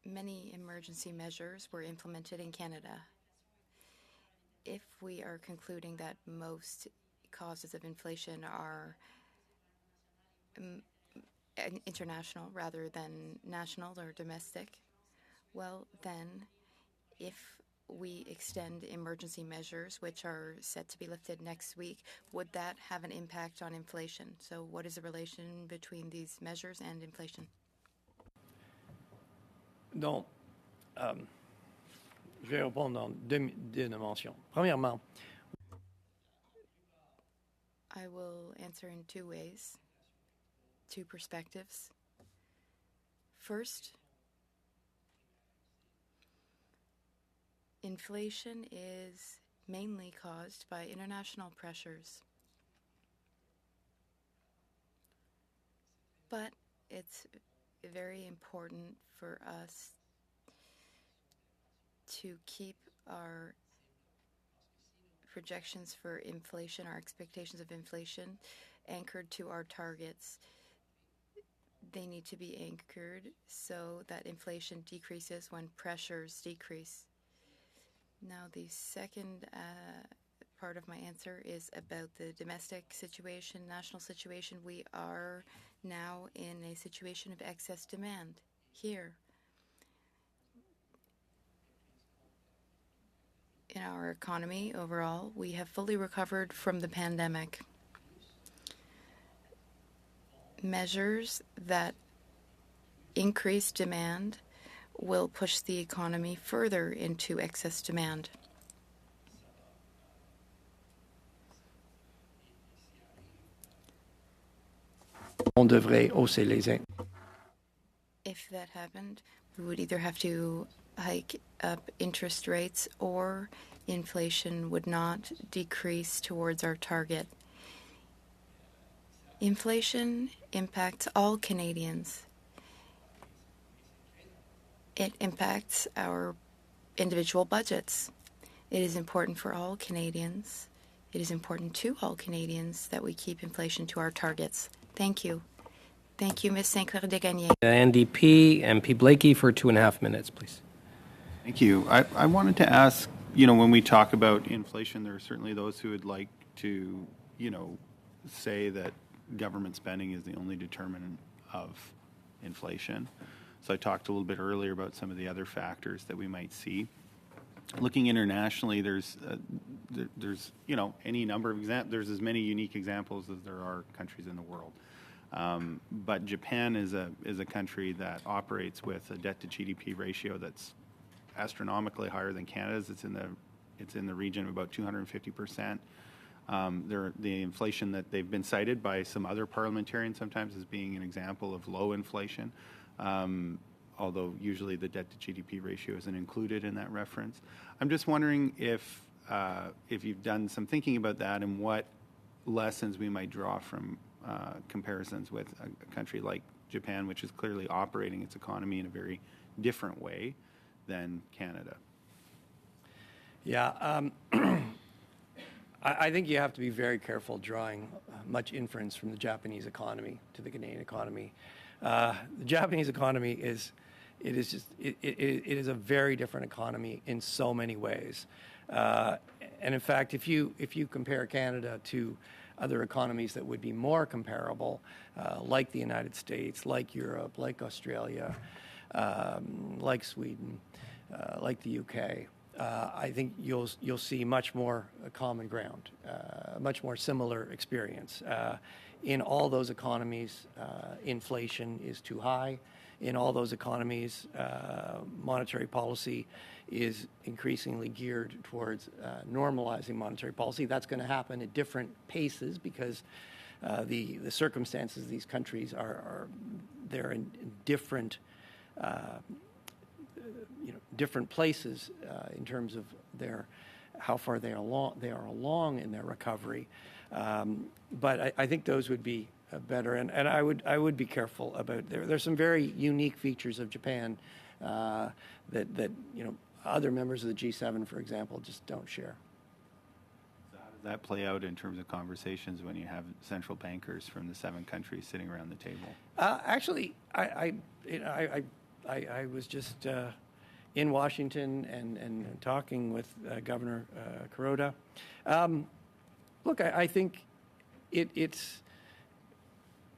Many emergency measures were implemented in Canada. If we are concluding that most causes of inflation are international rather than national or domestic, well, then if we extend emergency measures, which are set to be lifted next week, would that have an impact on inflation? So what is the relation between these measures and inflation? Donc, je vais répondre dans deux dimensions. Premièrement, I will answer in two ways, two perspectives. First, inflation is mainly caused by international pressures. But it's very important for us to keep our projections for inflation, our expectations of inflation, anchored to our targets. They need to be anchored so that inflation decreases when pressures decrease. Now, the second part of my answer is about the domestic situation, national situation. We are now in a situation of excess demand here. In our economy overall, we have fully recovered from the pandemic. Measures that increased demand will push the economy further into excess demand. On devrait hausser les If that happened, we would either have to hike up interest rates or inflation would not decrease towards our target. Inflation impacts all Canadians. It impacts our individual budgets. It is important for all Canadians. It is important to all Canadians that we keep inflation to our targets. Thank you. Thank you, Ms. St. Clair de Gagné. NDP, MP Blakey for 2.5 minutes, please. Thank you. I wanted to ask, when we talk about inflation, there are certainly those who would like to, say that government spending is the only determinant of inflation. So I talked a little bit earlier about some of the other factors that we might see. Looking internationally, there's any number of examples. There's as many unique examples as there are countries in the world. But Japan is a country that operates with a debt to GDP ratio that's astronomically higher than Canada's. It's in the region of about 250%. The inflation that they've been cited by some other parliamentarians sometimes as being an example of low inflation, although usually the debt to GDP ratio isn't included in that reference. I'm just wondering if you've done some thinking about that and what lessons we might draw from comparisons with a country like Japan, which is clearly operating its economy in a very different way than Canada. Yeah, I think you have to be very careful drawing much inference from the Japanese economy to the Canadian economy. The Japanese economy is a very different economy in so many ways. And in fact, if you compare Canada to other economies that would be more comparable, like the United States, like Europe, like Australia, like Sweden, like the UK, I think you'll see much more common ground, much more similar experience. In all those economies, inflation is too high. In all those economies, monetary policy is increasingly geared towards normalizing monetary policy. That's going to happen at different paces because the circumstances of these countries they're in different different places in terms of how far they are along in their recovery. But I think those would be better, and I would be careful about there's some very unique features of Japan that other members of the G7, for example, just don't share. So how does that play out in terms of conversations when you have central bankers from the 7 countries sitting around the table? Actually, I was just in Washington and talking with Governor Kuroda. Look, I think it's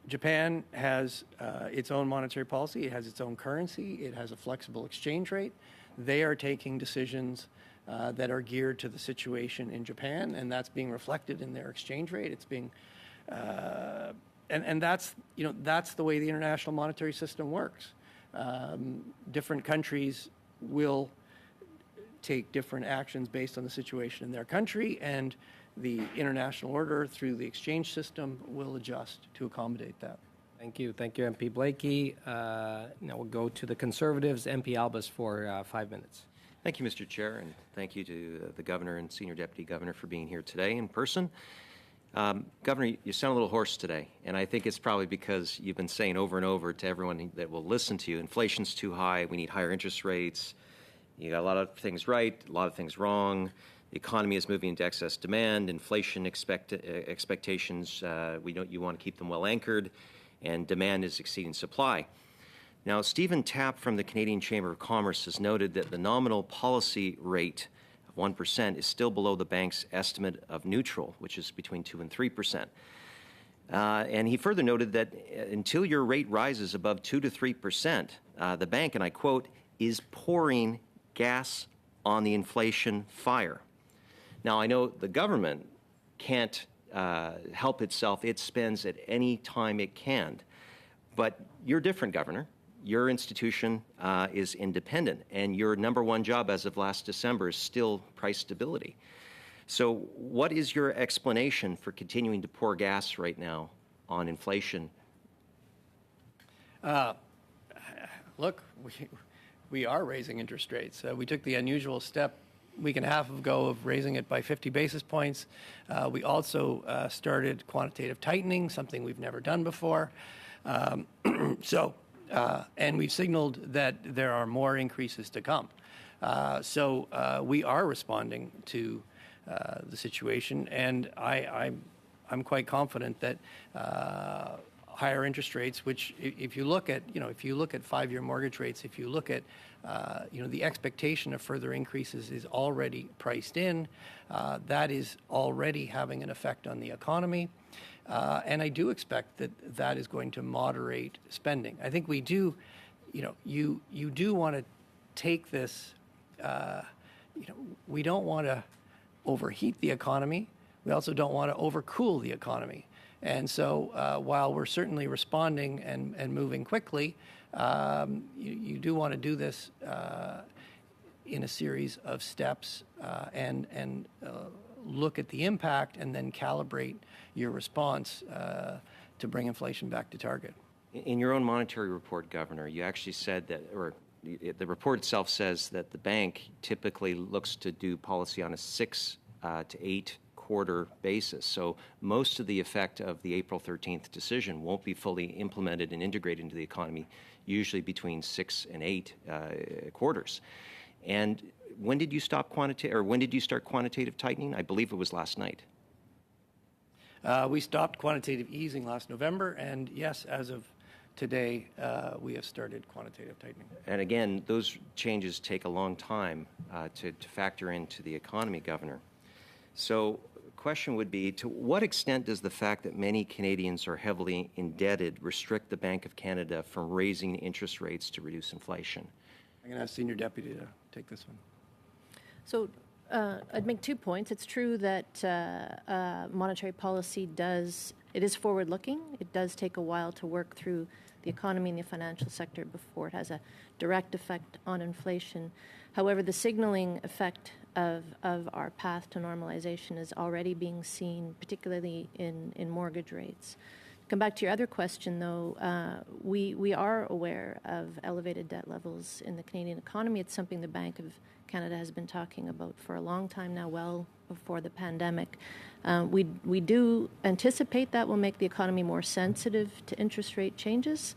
Japan has its own monetary policy. It has its own currency. It has a flexible exchange rate. They are taking decisions that are geared to the situation in Japan, and that's being reflected in their exchange rate. It's being, and that's the way the international monetary system works. Different countries will take different actions based on the situation in their country, and the international order through the exchange system will adjust to accommodate that. Thank you. Thank you, MP Blakey. Now we'll go to the Conservatives. MP Albus for 5 minutes. Thank you, Mr. Chair, and thank you to the Governor and Senior Deputy Governor for being here today in person. Governor, you sound a little hoarse today, and I think it's probably because you've been saying over and over to everyone that will listen to you, inflation's too high, we need higher interest rates, you got a lot of things right, a lot of things wrong, the economy is moving into excess demand, inflation expectations, you want to keep them well anchored, and demand is exceeding supply. Now, Stephen Tapp from the Canadian Chamber of Commerce has noted that the nominal policy rate 1% is still below the bank's estimate of neutral, which is between 2 and 3%. And he further noted that until your rate rises above 2 to 3%, the bank, and I quote, is pouring gas on the inflation fire. Now, I know the government can't help itself. It spends at any time it can. But you're different, Governor. your institution is independent, and your number one job as of last December is still price stability. So what is your explanation for continuing to pour gas right now on inflation? Look, we are raising interest rates. We took the unusual step a week and a half ago of raising it by 50 basis points. We also started quantitative tightening, something we've never done before. And we've signaled that there are more increases to come. So we are responding to the situation, and I'm quite confident that higher interest rates, which if you look at 5-year mortgage rates, if you look at the expectation of further increases is already priced in. That is already having an effect on the economy. And I do expect that is going to moderate spending. I think we do, you do want to take this, we don't want to overheat the economy. We also don't want to overcool the economy. And so while we're certainly responding and moving quickly, you do want to do this in a series of steps and look at the impact and then calibrate your response to bring inflation back to target. In your own monetary report, Governor, you actually said that, or the report itself says that the bank typically looks to do policy on a 6 to 8 quarter basis. So most of the effect of the April 13th decision won't be fully implemented and integrated into the economy, usually between 6 and 8 quarters. And when did you stop when did you start quantitative tightening? I believe it was last night. We stopped quantitative easing last November, and yes, as of today, we have started quantitative tightening. And again, those changes take a long time to factor into the economy, Governor. So the question would be, to what extent does the fact that many Canadians are heavily indebted restrict the Bank of Canada from raising interest rates to reduce inflation? I'm going to ask Senior Deputy to take this one. So I'd make 2 points. It's true that monetary policy it is forward-looking. It does take a while to work through the economy and the financial sector before it has a direct effect on inflation. However, the signaling effect of our path to normalization is already being seen, particularly in mortgage rates. Come back to your other question, though, we are aware of elevated debt levels in the Canadian economy. It's something the Bank of Canada has been talking about for a long time now, well before the pandemic. We do anticipate that will make the economy more sensitive to interest rate changes,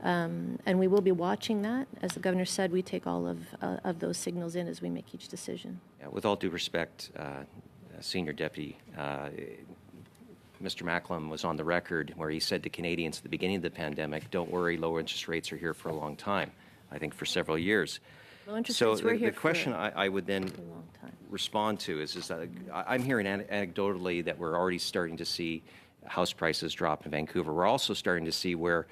and we will be watching that. As the Governor said, we take all of those signals in as we make each decision. Yeah, with all due respect, Senior Deputy, Mr. Macklem was on the record where he said to Canadians at the beginning of the pandemic, don't worry, low interest rates are here for a long time, I think for several years. Low interest So rates were here the question for I would then a long time. respond to is that I'm hearing anecdotally that we're already starting to see house prices drop in Vancouver. We're also starting to see where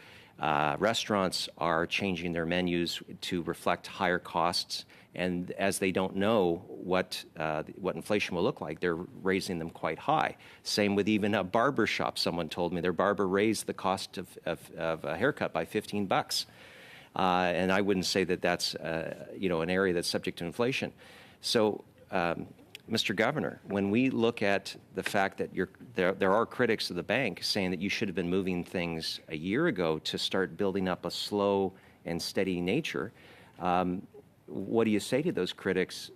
restaurants are changing their menus to reflect higher costs, and as they don't know what inflation will look like, they're raising them quite high. Same with even a barber shop. Someone told me their barber raised the cost of a haircut by $15. And I wouldn't say that that's an area that's subject to inflation. So, Mr. Governor, when we look at the fact that there are critics of the bank saying that you should have been moving things a year ago to start building up a slow and steady nature, what do you say to those critics,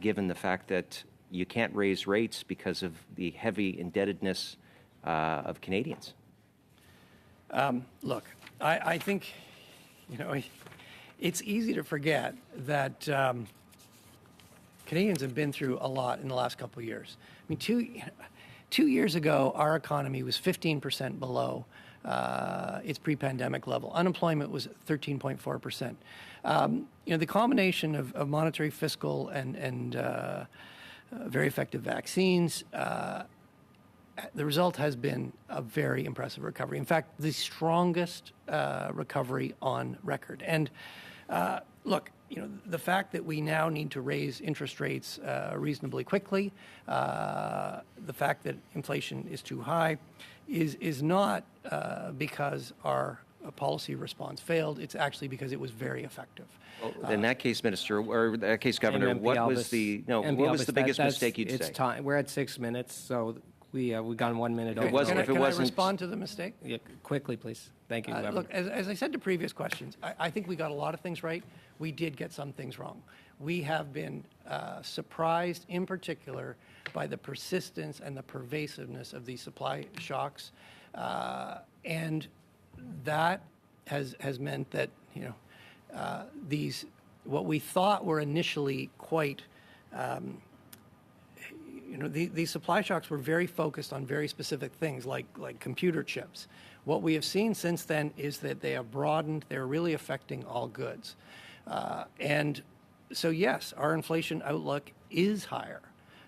given the fact that you can't raise rates because of the heavy indebtedness of Canadians? Look, I think, it's easy to forget that Canadians have been through a lot in the last couple of years. I mean, two years ago, our economy was 15% below its pre-pandemic level. Unemployment was 13.4%. The combination of monetary, fiscal, and very effective vaccines, the result has been a very impressive recovery. In fact, the strongest recovery on record. And look, the fact that we now need to raise interest rates reasonably quickly, the fact that inflation is too high, is not because our policy response failed. It's actually because it was very effective. Well, in that case, Minister, or that case, Governor, And MP what was Albus- the MP what was Albus, the biggest that's- mistake you'd it's say? time. We're at 6 minutes, so we've gone 1 minute over. wasn't- Can if it I wasn't- respond to the mistake? Yeah, quickly, please. Thank you, Governor. Look, as I said to previous questions, I think we got a lot of things right. We did get some things wrong. We have been surprised, in particular, by the persistence and the pervasiveness of these supply shocks, and that has meant that these what we thought were initially quite these supply shocks were very focused on very specific things like computer chips. What we have seen since then is that they have broadened. They're really affecting all goods. And so, yes, our inflation outlook is higher.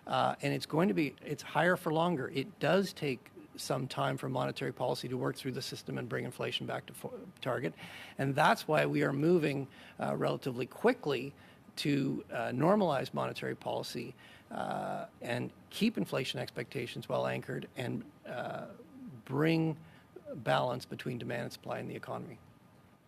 And it's higher for longer. It does take some time for monetary policy to work through the system and bring inflation back to target. And that's why we are moving relatively quickly to normalize monetary policy and keep inflation expectations well anchored and bring balance between demand and supply in the economy.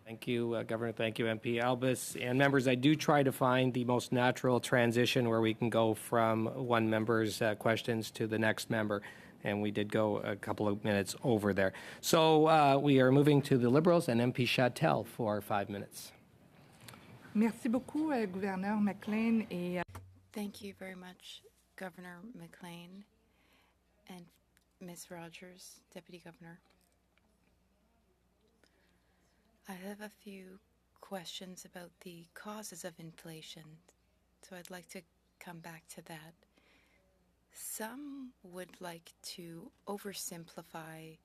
Thank you, Governor. Thank you, MP Albus. And members, I do try to find the most natural transition where we can go from one member's questions to the next member. And we did go a couple of minutes over there. So we are moving to the Liberals and MP Chattel for 5 minutes. Merci beaucoup, Gouverneur McLean. Et, Thank you very much, Governor McLean and Ms. Rogers, Deputy Governor. I have a few questions about the causes of inflation, so I'd like to come back to that. Some would like to oversimplify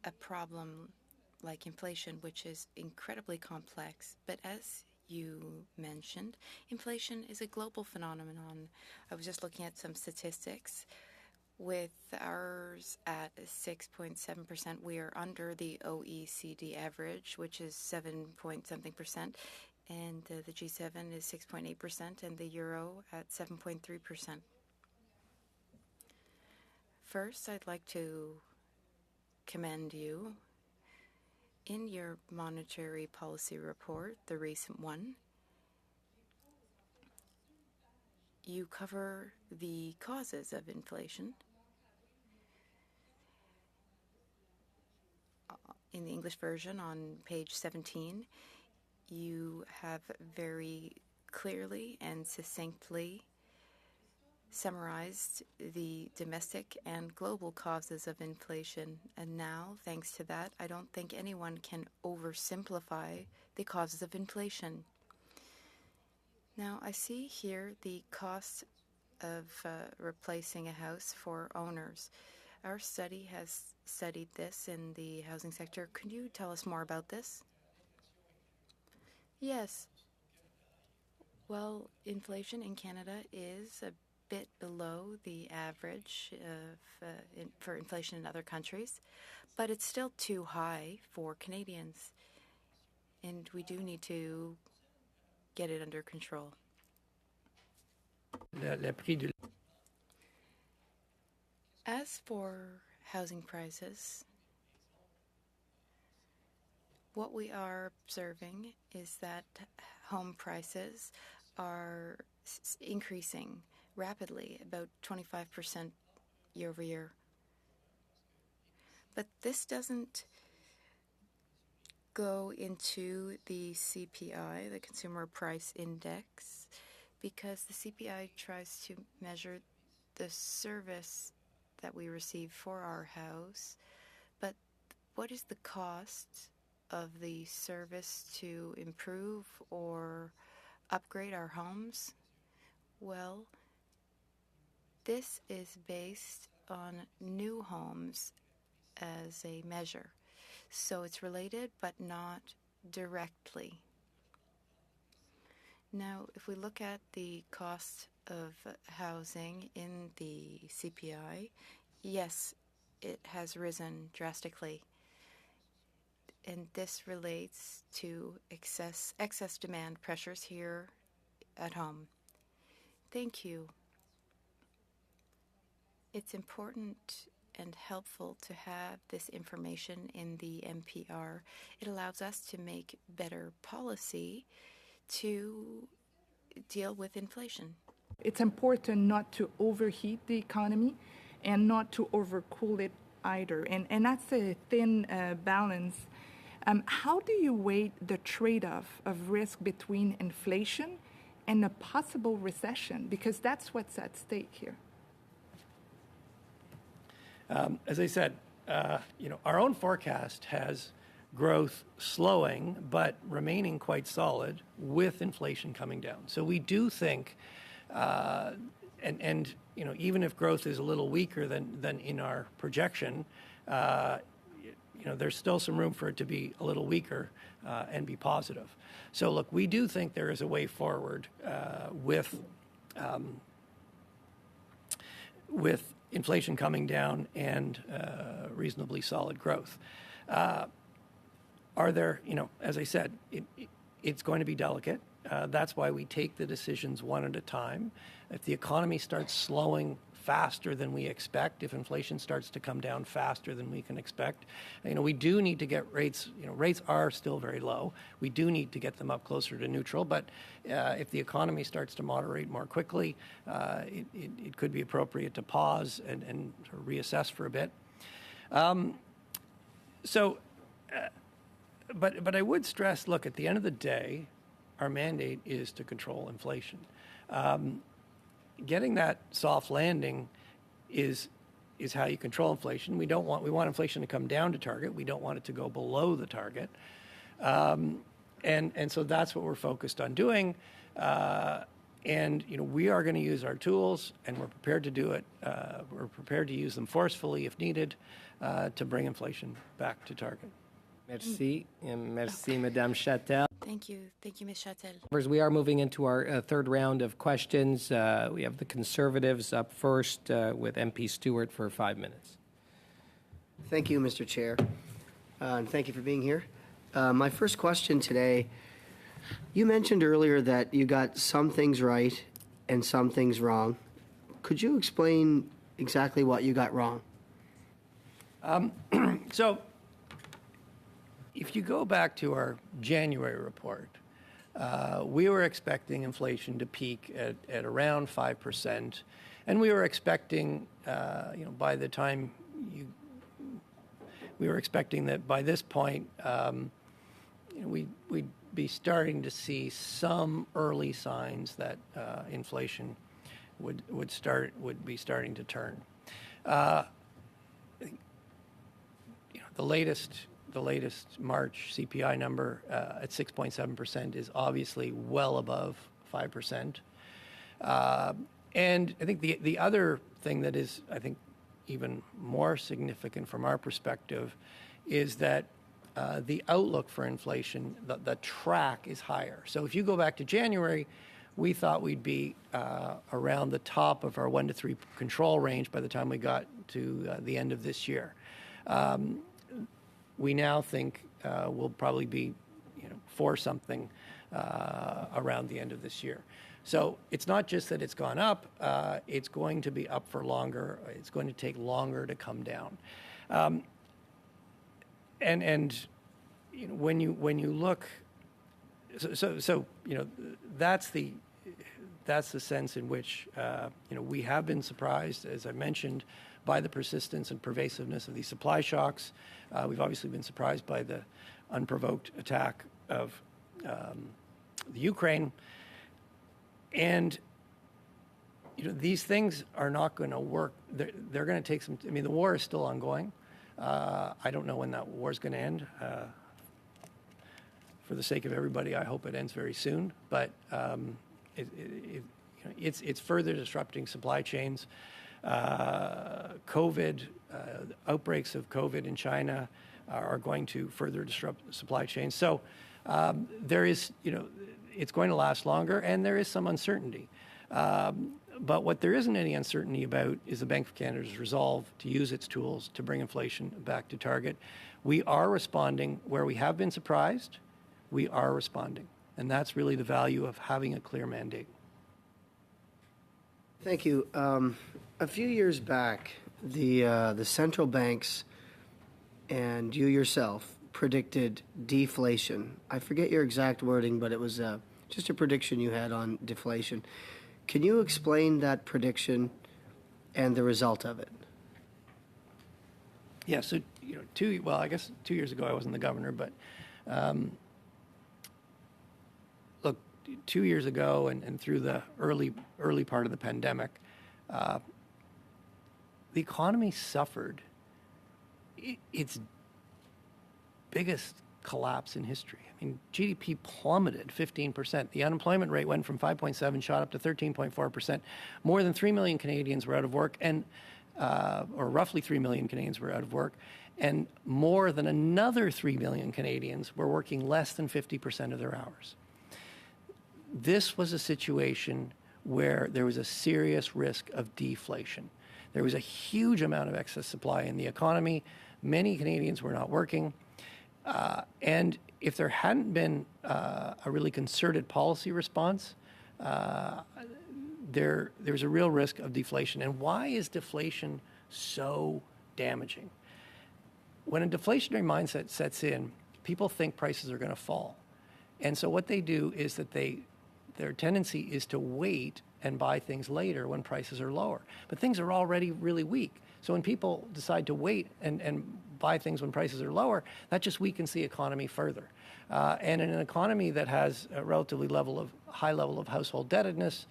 a problem like inflation, which is incredibly complex, but as you mentioned, inflation is a global phenomenon. I was just looking at some statistics. With ours at 6.7%, we are under the OECD average, which is 7-point-something%, and the G7 is 6.8%, and the euro at 7.3%. First, I'd like to commend you. In your monetary policy report, the recent one, you cover the causes of inflation. In the English version, on page 17, you have very clearly and succinctly summarized the domestic and global causes of inflation. And now, thanks to that, I don't think anyone can oversimplify the causes of inflation. Now, I see here the cost of replacing a house for owners. Our study has studied this in the housing sector. Could you tell us more about this? Yes. Well, inflation in Canada is a bit below the average for inflation in other countries, but it's still too high for Canadians, and we do need to get it under control. As for housing prices, what we are observing is that home prices are increasing rapidly, about 25% year over year. But this doesn't go into the CPI, the Consumer Price Index, because the CPI tries to measure the service that we receive for our house. But what is the cost of the service to improve or upgrade our homes? Well, this is based on new homes as a measure. So it's related, but not directly. Now, if we look at the cost of housing in the CPI, yes, it has risen drastically. And this relates to excess demand pressures here at home. Thank you. It's important and helpful to have this information in the MPR. It allows us to make better policy to deal with inflation. It's important not to overheat the economy and not to overcool it either. And that's a thin balance. How do you weigh the trade-off of risk between inflation and a possible recession? Because that's what's at stake here. As I said, our own forecast has growth slowing but remaining quite solid with inflation coming down. So we do think, even if growth is a little weaker than in our projection, there's still some room for it to be a little weaker and be positive. So look, we do think there is a way forward with inflation coming down and reasonably solid growth. Are there, as I said, it's going to be delicate. That's why we take the decisions one at a time. If the economy starts slowing faster than we expect, if inflation starts to come down faster than we can expect, we do need to get rates, rates are still very low. We do need to get them up closer to neutral, but if the economy starts to moderate more quickly, it could be appropriate to pause and reassess for a bit. But I would stress, look, at the end of the day, our mandate is to control inflation. Getting that soft landing is how you control inflation. We want inflation to come down to target. We don't want it to go below the target. And so that's what we're focused on doing. And we are going to use our tools, and we're prepared to do it. We're prepared to use them forcefully if needed to bring inflation back to target. Merci. Merci, Madame Châtel. Thank you, Ms. Châtel. Members, we are moving into our third round of questions. We have the Conservatives up first with MP Stewart for 5 minutes. Thank you, Mr. Chair, and thank you for being here. My first question today, you mentioned earlier that you got some things right and some things wrong. Could you explain exactly what you got wrong? So if you go back to our January report, we were expecting inflation to peak at around 5%, and we were expecting, by the time we were expecting that by this point, we'd be starting to see some early signs that inflation would be starting to turn. The latest March CPI number at 6.7% is obviously well above 5%. And I think the other thing that is, I think, even more significant from our perspective is that the outlook for inflation, the track is higher. So if you go back to January, we thought we'd be around the top of our 1 to 3 control range by the time we got to the end of this year. We now think we'll probably be, 4 something around the end of this year. So it's not just that it's gone up; it's going to be up for longer. It's going to take longer to come down. When you look, that's the sense in which we have been surprised, as I mentioned, by the persistence and pervasiveness of these supply shocks. We've obviously been surprised by the unprovoked attack of the Ukraine. And, these things are not going to work. They're going to take some, the war is still ongoing. I don't know when that war is going to end. For the sake of everybody, I hope it ends very soon. But it's further disrupting supply chains. COVID, outbreaks of COVID in China are going to further disrupt the supply chain. So there is, it's going to last longer, and there is some uncertainty. But what there isn't any uncertainty about is the Bank of Canada's resolve to use its tools to bring inflation back to target. We are responding where we have been surprised. We are responding, and that's really the value of having a clear mandate. Thank you. A few years back, the central banks and you yourself predicted deflation. I forget your exact wording, but it was just a prediction you had on deflation. Can you explain that prediction and the result of it? Yeah, so I guess 2 years ago I wasn't the governor, but look, 2 years ago and through the early part of the pandemic, the economy suffered its biggest collapse in history. I mean, GDP plummeted 15%. The unemployment rate went from 5.7, shot up to 13.4%. More than 3 million Canadians were out of work, and or roughly 3 million Canadians were out of work, and more than another 3 million Canadians were working less than 50% of their hours. This was a situation where there was a serious risk of deflation. There was a huge amount of excess supply in the economy. Many Canadians were not working. And if there hadn't been a really concerted policy response, there's a real risk of deflation. And why is deflation so damaging? When a deflationary mindset sets in, people think prices are going to fall. And so what they do is that their tendency is to wait and buy things later when prices are lower. But things are already really weak. So when people decide to wait and buy things when prices are lower, that just weakens the economy further. And in an economy that has a relatively high level of household indebtedness,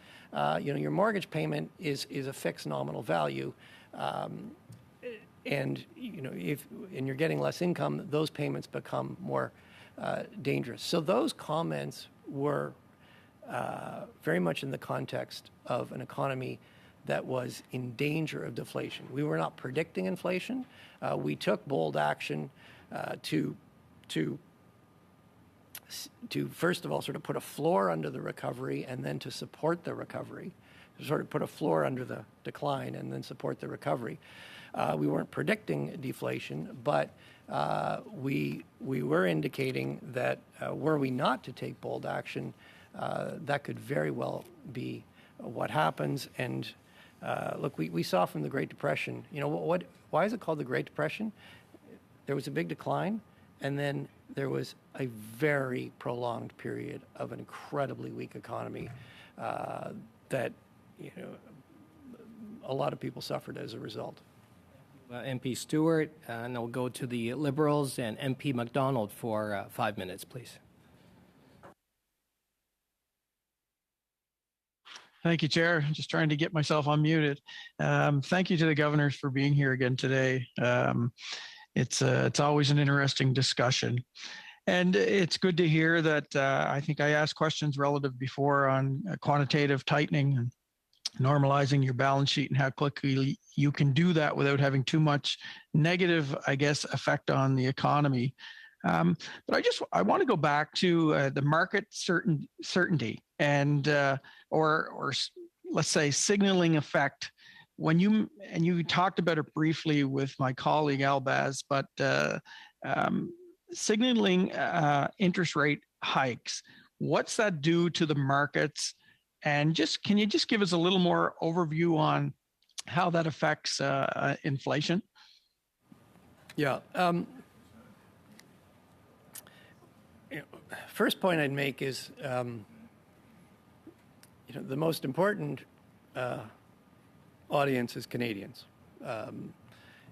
your mortgage payment is a fixed nominal value. And if you're getting less income, those payments become more dangerous. So those comments were very much in the context of an economy that was in danger of deflation. We were not predicting inflation. We took bold action to first of all sort of put a floor under the recovery and then to support the recovery, to sort of put a floor under the decline and then support the recovery. We weren't predicting deflation, but we were indicating that were we not to take bold action, that could very well be what happens. And look, we saw from the Great Depression, why is it called the Great Depression? There was a big decline, and then there was a very prolonged period of an incredibly weak economy that a lot of people suffered as a result. MP Stewart, and I'll go to the Liberals, and MP MacDonald for 5 minutes, please. Thank you, Chair. Just trying to get myself unmuted. Thank you to the governors for being here again today. It's always an interesting discussion. And it's good to hear that I think I asked questions relative before on quantitative tightening and normalizing your balance sheet and how quickly you can do that without having too much negative, effect on the economy. But I want to go back to the market certainty and or let's say signaling effect. When you talked about it briefly with my colleague Albaz, but signaling interest rate hikes, what's that do to the markets? And can you just give us a little more overview on how that affects inflation? Yeah. First point I'd make is, the most important audience is Canadians.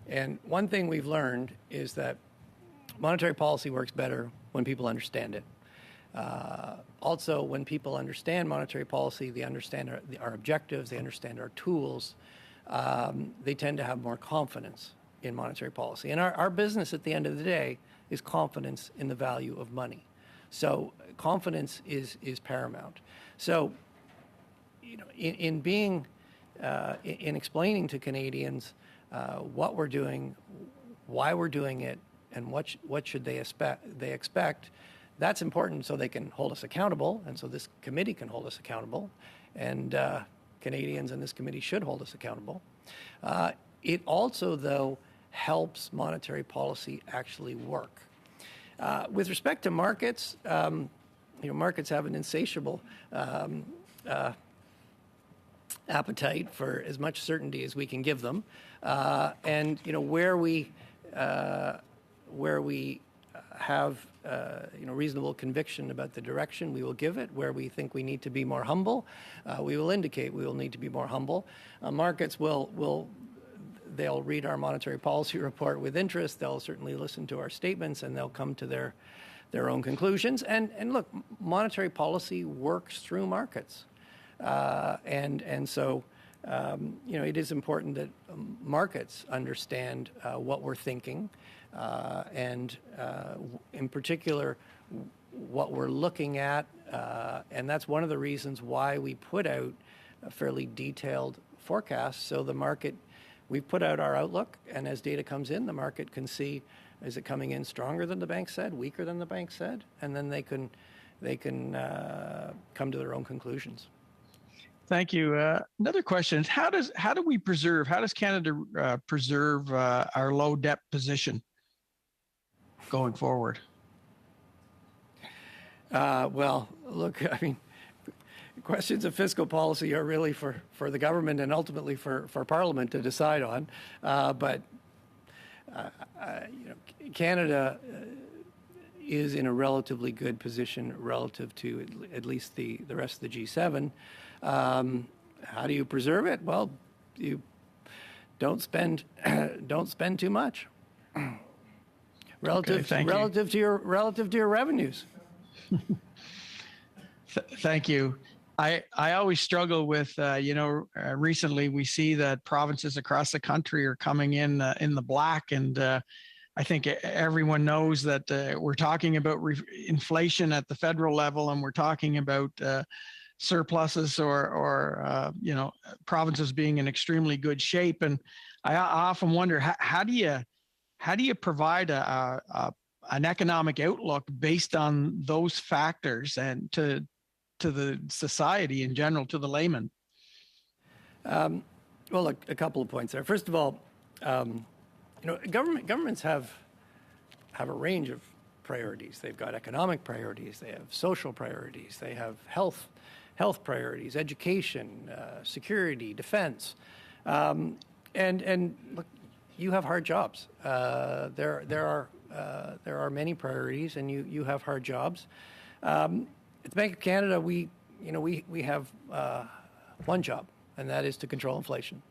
And one thing we've learned is that monetary policy works better when people understand it. Also, when people understand monetary policy, they understand our objectives, they understand our tools, they tend to have more confidence in monetary policy. And our business at the end of the day is confidence in the value of money. So confidence is paramount. So, in explaining to Canadians what we're doing, why we're doing it, and what should they expect, that's important so they can hold us accountable, and so this committee can hold us accountable, and Canadians in this committee should hold us accountable. It also, though, helps monetary policy actually work. With respect to markets, markets have an insatiable appetite for as much certainty as we can give them, and where we have reasonable conviction about the direction, we will give it. Where we think we need to be more humble, we will indicate we will need to be more humble. Markets they'll read our monetary policy report with interest. They'll certainly listen to our statements, and they'll come to their own conclusions. And look, monetary policy works through markets, and so it is important that markets understand what we're thinking, and in particular what we're looking at, and that's one of the reasons why we put out a fairly detailed forecast. So the market, we put out our outlook, and as data comes in, the market can see, is it coming in stronger than the bank said, weaker than the bank said, and then they can come to their own conclusions. Thank you. Another question is, how does Canada preserve our low debt position going forward? Well, look, I mean, questions of fiscal policy are really for the government and ultimately for Parliament to decide on. But Canada is in a relatively good position relative to at least the rest of the G7. How do you preserve it? Well, you don't spend too much relative to your revenues. Thank you. I always struggle with, recently we see that provinces across the country are coming in the black, and I think everyone knows that we're talking about inflation at the federal level, and we're talking about surpluses or provinces being in extremely good shape. And I often wonder, how do you provide an economic outlook based on those factors and to the society in general, to the layman? Well, look, a couple of points there. First of all, governments have a range of priorities. They've got economic priorities. They have social priorities. They have health priorities, education, security, defense, and look, you have hard jobs. There are many priorities, and you have hard jobs. At the Bank of Canada, we have one job, and that is to control inflation.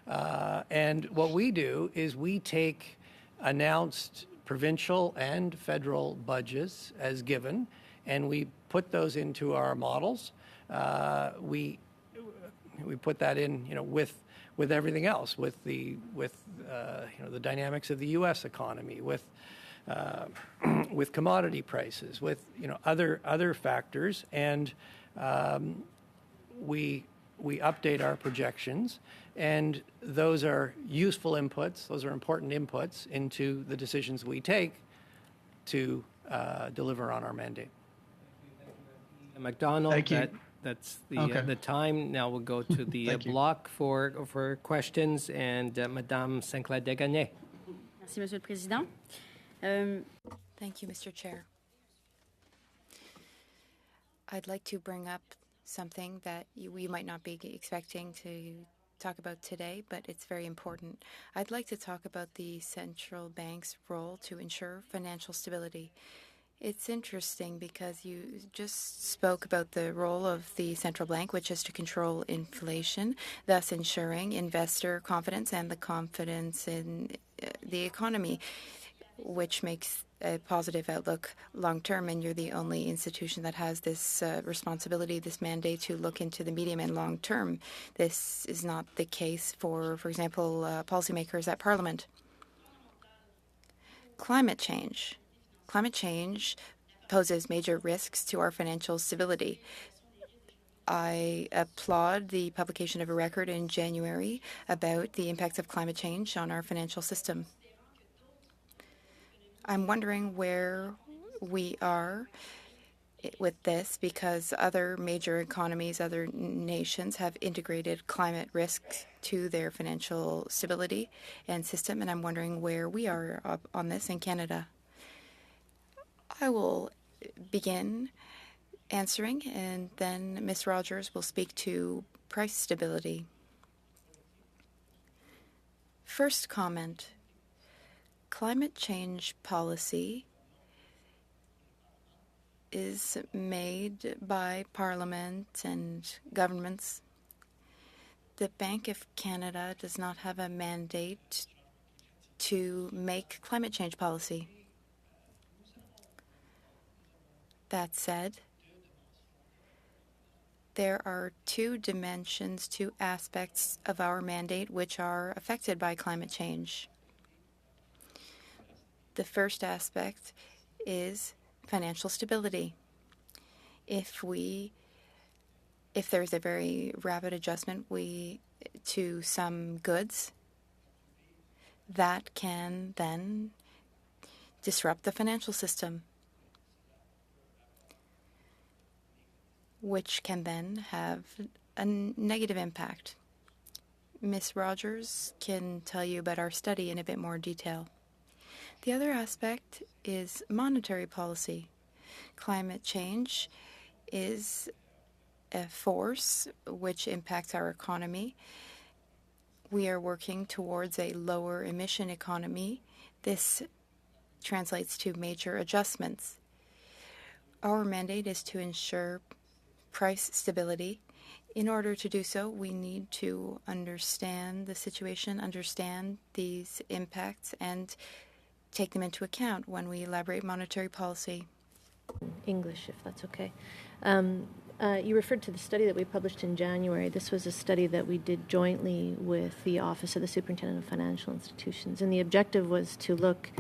And what we do is we take announced provincial and federal budgets as given, and we put those into our models. We put that in, with everything else, with the dynamics of the U.S. economy, with commodity prices, with other factors, and we update our projections, and those are useful inputs. Those are important inputs into the decisions we take to deliver on our mandate. McDonald, Thank you. That's the time. Now we'll go to the block for questions, and Madame Sinclair-Degagné. Merci, Monsieur le Président. Thank you, Mr. Chair. I'd like to bring up something that we might not be expecting to talk about today, but it's very important. I'd like to talk about the central bank's role to ensure financial stability. It's interesting because you just spoke about the role of the central bank, which is to control inflation, thus ensuring investor confidence and the confidence in the economy, which makes a positive outlook long term. And you're the only institution that has this responsibility, this mandate to look into the medium and long term. This is not the case for example, policymakers at Parliament. Climate change. Climate change poses major risks to our financial stability. I applaud the publication of a record in January about the impacts of climate change on our financial system. I'm wondering where we are with this, because other major economies, other nations have integrated climate risks to their financial stability and system, and I'm wondering where we are on this in Canada. I will begin answering, and then Ms. Rogers will speak to price stability. First comment, climate change policy is made by Parliament and governments. The Bank of Canada does not have a mandate to make climate change policy. That said, there are two dimensions, two aspects of our mandate which are affected by climate change. The first aspect is financial stability. If there's a very rapid adjustment to some goods, that can then disrupt the financial system, which can then have a negative impact. Ms. Rogers can tell you about our study in a bit more detail. The other aspect is monetary policy. Climate change is a force which impacts our economy. We are working towards a lower emission economy. This translates to major adjustments. Our mandate is to ensure price stability. In order to do so, we need to understand the situation, understand these impacts, and take them into account when we elaborate monetary policy. English, if that's okay. You referred to the study that we published in January. This was a study that we did jointly with the Office of the Superintendent of Financial Institutions, and the objective was to look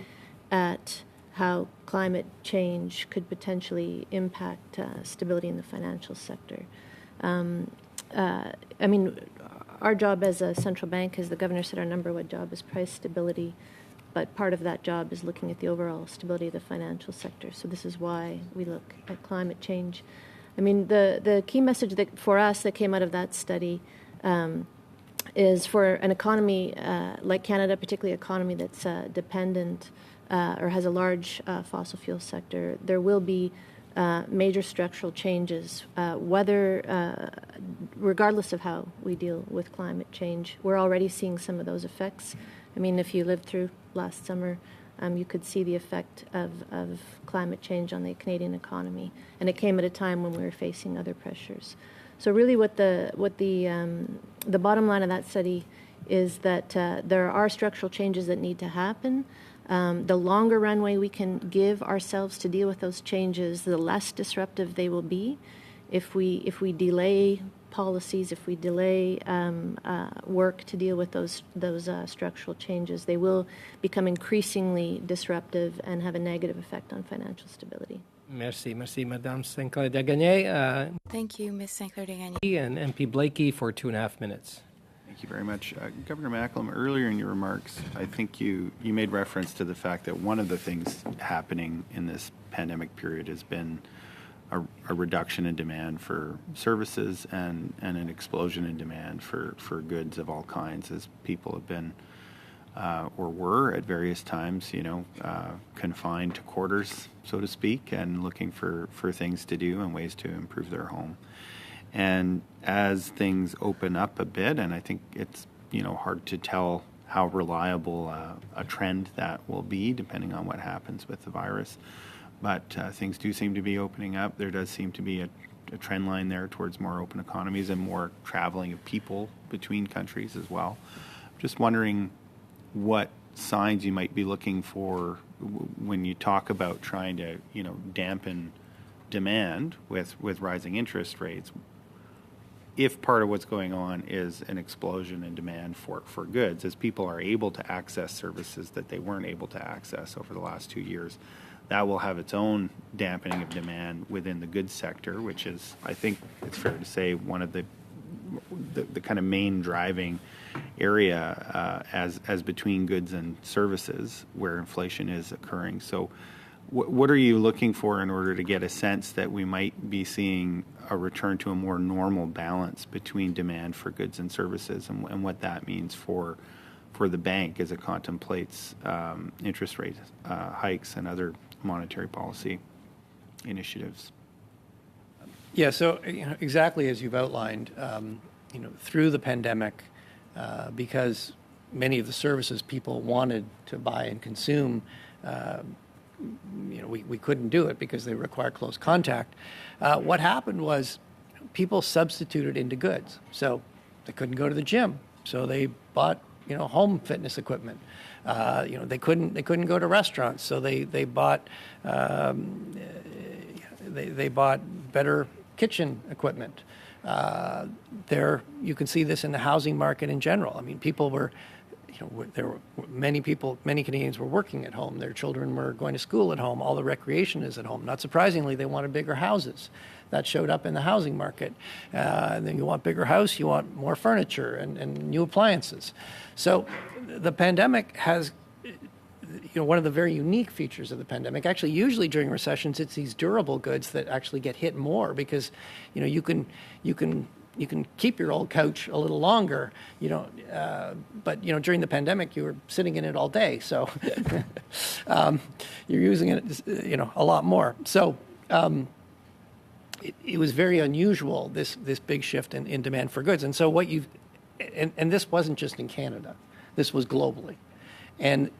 at how climate change could potentially impact stability in the financial sector. I mean, our job as a central bank, as the governor said, our number one job is price stability, but part of that job is looking at the overall stability of the financial sector. So this is why we look at climate change. I mean, the key message that for us that came out of that study is for an economy like Canada, particularly an economy that's dependent or has a large fossil fuel sector, there will be major structural changes, regardless of how we deal with climate change. We're already seeing some of those effects. I mean, if you lived through last summer, you could see the effect of climate change on the Canadian economy, and it came at a time when we were facing other pressures. So really what the bottom line of that study is that there are structural changes that need to happen. The longer runway we can give ourselves to deal with those changes, the less disruptive they will be. If we delay policies, if we delay work to deal with those structural changes, they will become increasingly disruptive and have a negative effect on financial stability. Merci, Madame Sinclair-Degagné. Thank you, Ms. Sinclair-Degagné. And MP Blakey for 2.5 minutes. Thank you very much. Governor Macklem, earlier in your remarks, I think you made reference to the fact that one of the things happening in this pandemic period has been a reduction in demand for services and an explosion in demand for goods of all kinds, as people have been or were at various times, confined to quarters, so to speak, and looking for things to do and ways to improve their home. And as things open up a bit, and I think it's hard to tell how reliable a trend that will be depending on what happens with the virus, but things do seem to be opening up. There does seem to be a trend line there towards more open economies and more traveling of people between countries as well. Just wondering what signs you might be looking for when you talk about trying to dampen demand with rising interest rates, if part of what's going on is an explosion in demand for goods, as people are able to access services that they weren't able to access over the last 2 years. That will have its own dampening of demand within the goods sector, which is, I think it's fair to say, one of the kind of main driving area as between goods and services where inflation is occurring. So what are you looking for in order to get a sense that we might be seeing a return to a more normal balance between demand for goods and services, and what that means for the bank as it contemplates interest rate hikes and other monetary policy initiatives? Yeah, so exactly as you've outlined, through the pandemic, because many of the services people wanted to buy and consume, we couldn't do it because they require close contact. What happened was people substituted into goods. So they couldn't go to the gym, so they bought home fitness equipment. They couldn't go to restaurants, so they bought they bought better kitchen equipment. You can see this in the housing market in general. I mean, people were, many Canadians were working at home. Their children were going to school at home. All the recreation is at home. Not surprisingly, they wanted bigger houses. That showed up in the housing market. And then you want bigger house, you want more furniture and new appliances. So the pandemic has, one of the very unique features of the pandemic, actually usually during recessions, it's these durable goods that actually get hit more because, you can keep your old couch a little longer, but during the pandemic you were sitting in it all day, so you're using it, a lot more. So it was very unusual, this big shift in demand for goods, and so and this wasn't just in Canada, this was globally, and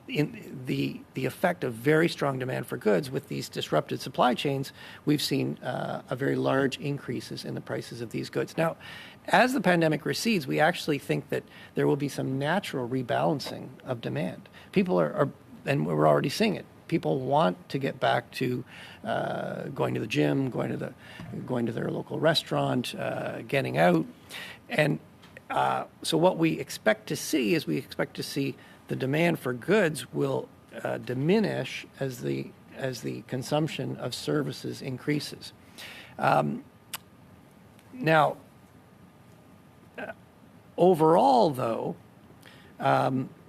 in the effect of very strong demand for goods with these disrupted supply chains, we've seen a very large increases in the prices of these goods. Now, as the pandemic recedes, we actually think that there will be some natural rebalancing of demand. People are and we're already seeing it. People want to get back to going to the gym, going to their local restaurant, getting out, and so what we expect to see is the demand for goods will diminish as the consumption of services increases. Now, overall, though,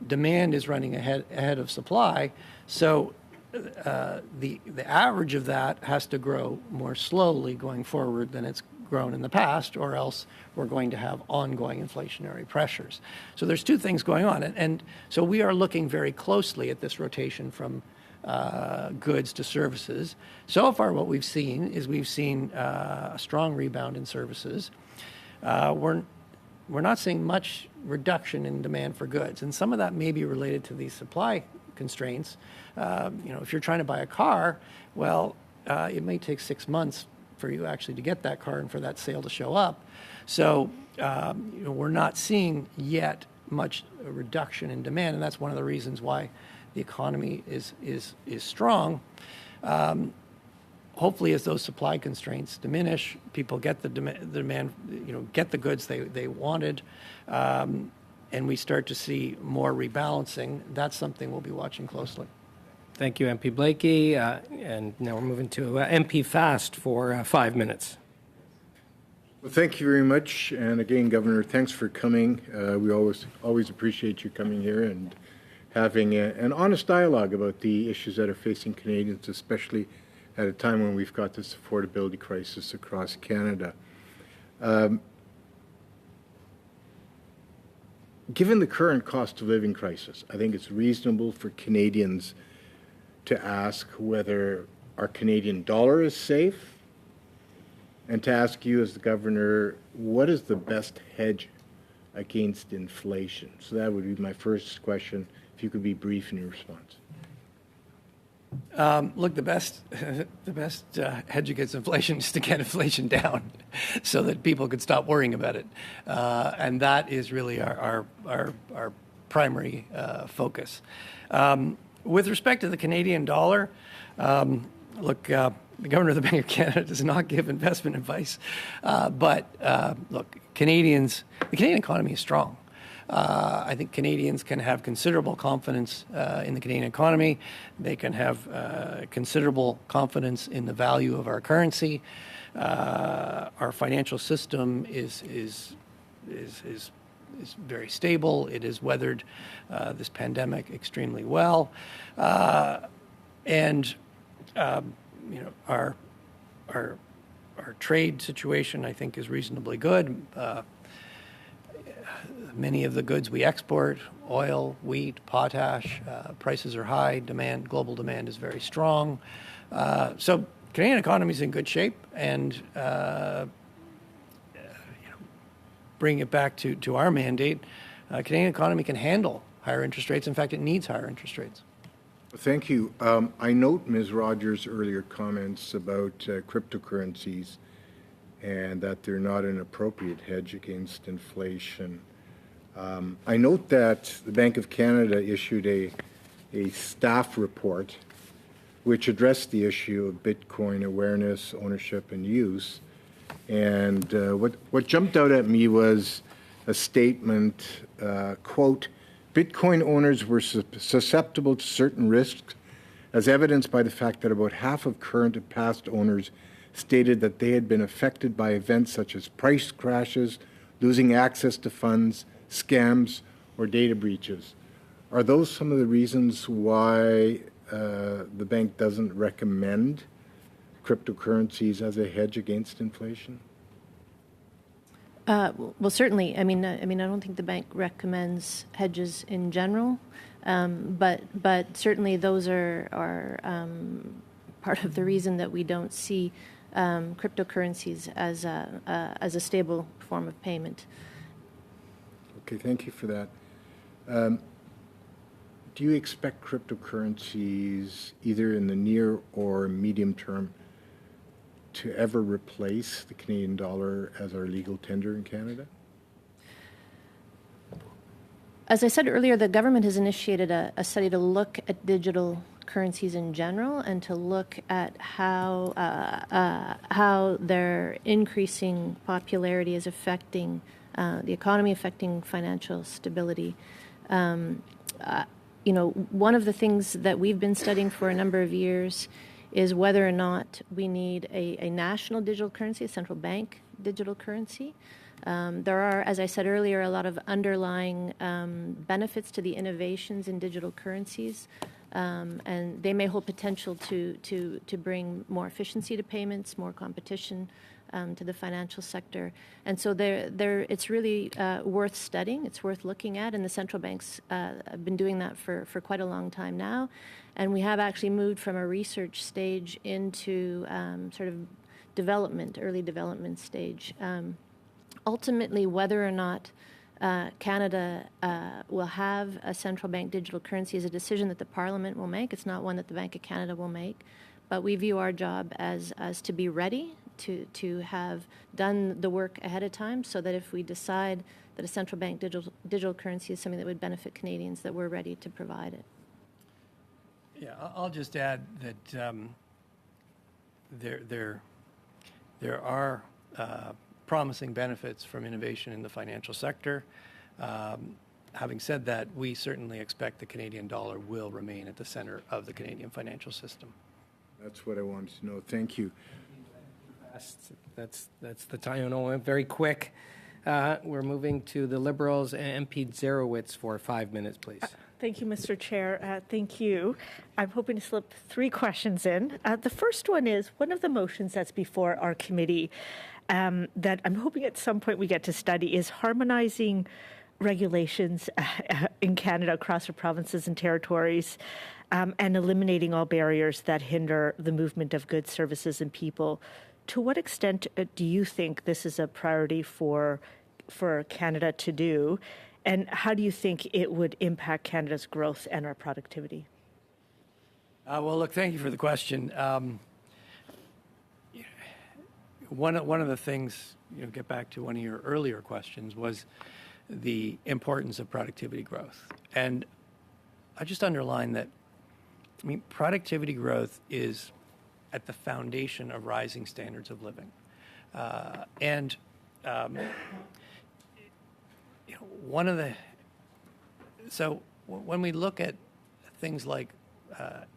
demand is running ahead of supply, so the average of that has to grow more slowly going forward than it's grown in the past, or else we're going to have ongoing inflationary pressures. So there's two things going on, and so we are looking very closely at this rotation from goods to services. So far, what we've seen is a strong rebound in services. We're not seeing much reduction in demand for goods, and some of that may be related to these supply constraints. If you're trying to buy a car, well, it may take 6 months for you actually to get that car and for that sale to show up. So we're not seeing yet much reduction in demand, and that's one of the reasons why the economy is strong. Hopefully, as those supply constraints diminish, people get the demand, get the goods they wanted, and we start to see more rebalancing. That's something we'll be watching closely. Thank you, MP Blakey. And now we're moving to MP Fast for 5 minutes. Well, thank you very much. And again, Governor, thanks for coming. We always appreciate you coming here and having an honest dialogue about the issues that are facing Canadians, especially at a time when we've got this affordability crisis across Canada. Given the current cost of living crisis, I think it's reasonable for Canadians to ask whether our Canadian dollar is safe, and to ask you as the Governor, what is the best hedge against inflation? So that would be my first question, if you could be brief in your response. Look, the best hedge against inflation is to get inflation down so that people could stop worrying about it. And that is really our primary focus. With respect to the Canadian dollar, look, the Governor of the Bank of Canada does not give investment advice. But look, the Canadian economy is strong. I think Canadians can have considerable confidence in the Canadian economy. They can have considerable confidence in the value of our currency. Our financial system is very stable. It has weathered this pandemic extremely well, and our trade situation, I think, is reasonably good. Many of the goods we export, oil, wheat, potash, prices are high. Global demand is very strong. So bring it back to our mandate, Canadian economy can handle higher interest rates. In fact, it needs higher interest rates. Thank you. I note Ms. Rogers' earlier comments about cryptocurrencies and that they're not an appropriate hedge against inflation. I note that the Bank of Canada issued a staff report which addressed the issue of Bitcoin awareness, ownership, and use. And what jumped out at me was a statement, quote, Bitcoin owners were susceptible to certain risks, as evidenced by the fact that about half of current and past owners stated that they had been affected by events such as price crashes, losing access to funds, scams, or data breaches. Are those some of the reasons why the bank doesn't recommend cryptocurrencies as a hedge against inflation? Well, certainly. I mean, I don't think the bank recommends hedges in general, but certainly those are part of the reason that we don't see cryptocurrencies as a stable form of payment. Okay, thank you for that. Do you expect cryptocurrencies, either in the near or medium term, to ever replace the Canadian dollar as our legal tender in Canada? As I said earlier, the government has initiated a study to look at digital currencies in general and to look at how their increasing popularity is affecting the economy, affecting financial stability. One of the things that we've been studying for a number of years is whether or not we need a national digital currency, a central bank digital currency. There are, as I said earlier, a lot of underlying benefits to the innovations in digital currencies, and they may hold potential to bring more efficiency to payments, more competition to the financial sector. And so it's really worth studying. It's worth looking at, and the central banks have been doing that for quite a long time now. And we have actually moved from a research stage into sort of early development stage. Ultimately, whether or not Canada will have a central bank digital currency is a decision that the Parliament will make. It's not one that the Bank of Canada will make. But we view our job as to be ready, to have done the work ahead of time, so that if we decide that a central bank digital currency is something that would benefit Canadians, that we're ready to provide it. Yeah, I'll just add that there are promising benefits from innovation in the financial sector. Having said that, we certainly expect the Canadian dollar will remain at the center of the Canadian financial system. That's what I wanted to know. Thank you. That's the time. No, very quick. We're moving to the Liberals. MP Zerowitz for 5 minutes, please. Thank you, Mr. Chair. Thank you. I'm hoping to slip 3 questions in. The first one is one of the motions that's before our committee that I'm hoping at some point we get to study is harmonizing regulations in Canada across our provinces and territories and eliminating all barriers that hinder the movement of goods, services, and people. To what extent do you think this is a priority for Canada to do? And how do you think it would impact Canada's growth and our productivity? Well, look, thank you for the question. One of the things, get back to one of your earlier questions, was the importance of productivity growth. And I just underline that, productivity growth is at the foundation of rising standards of living. So when we look at things like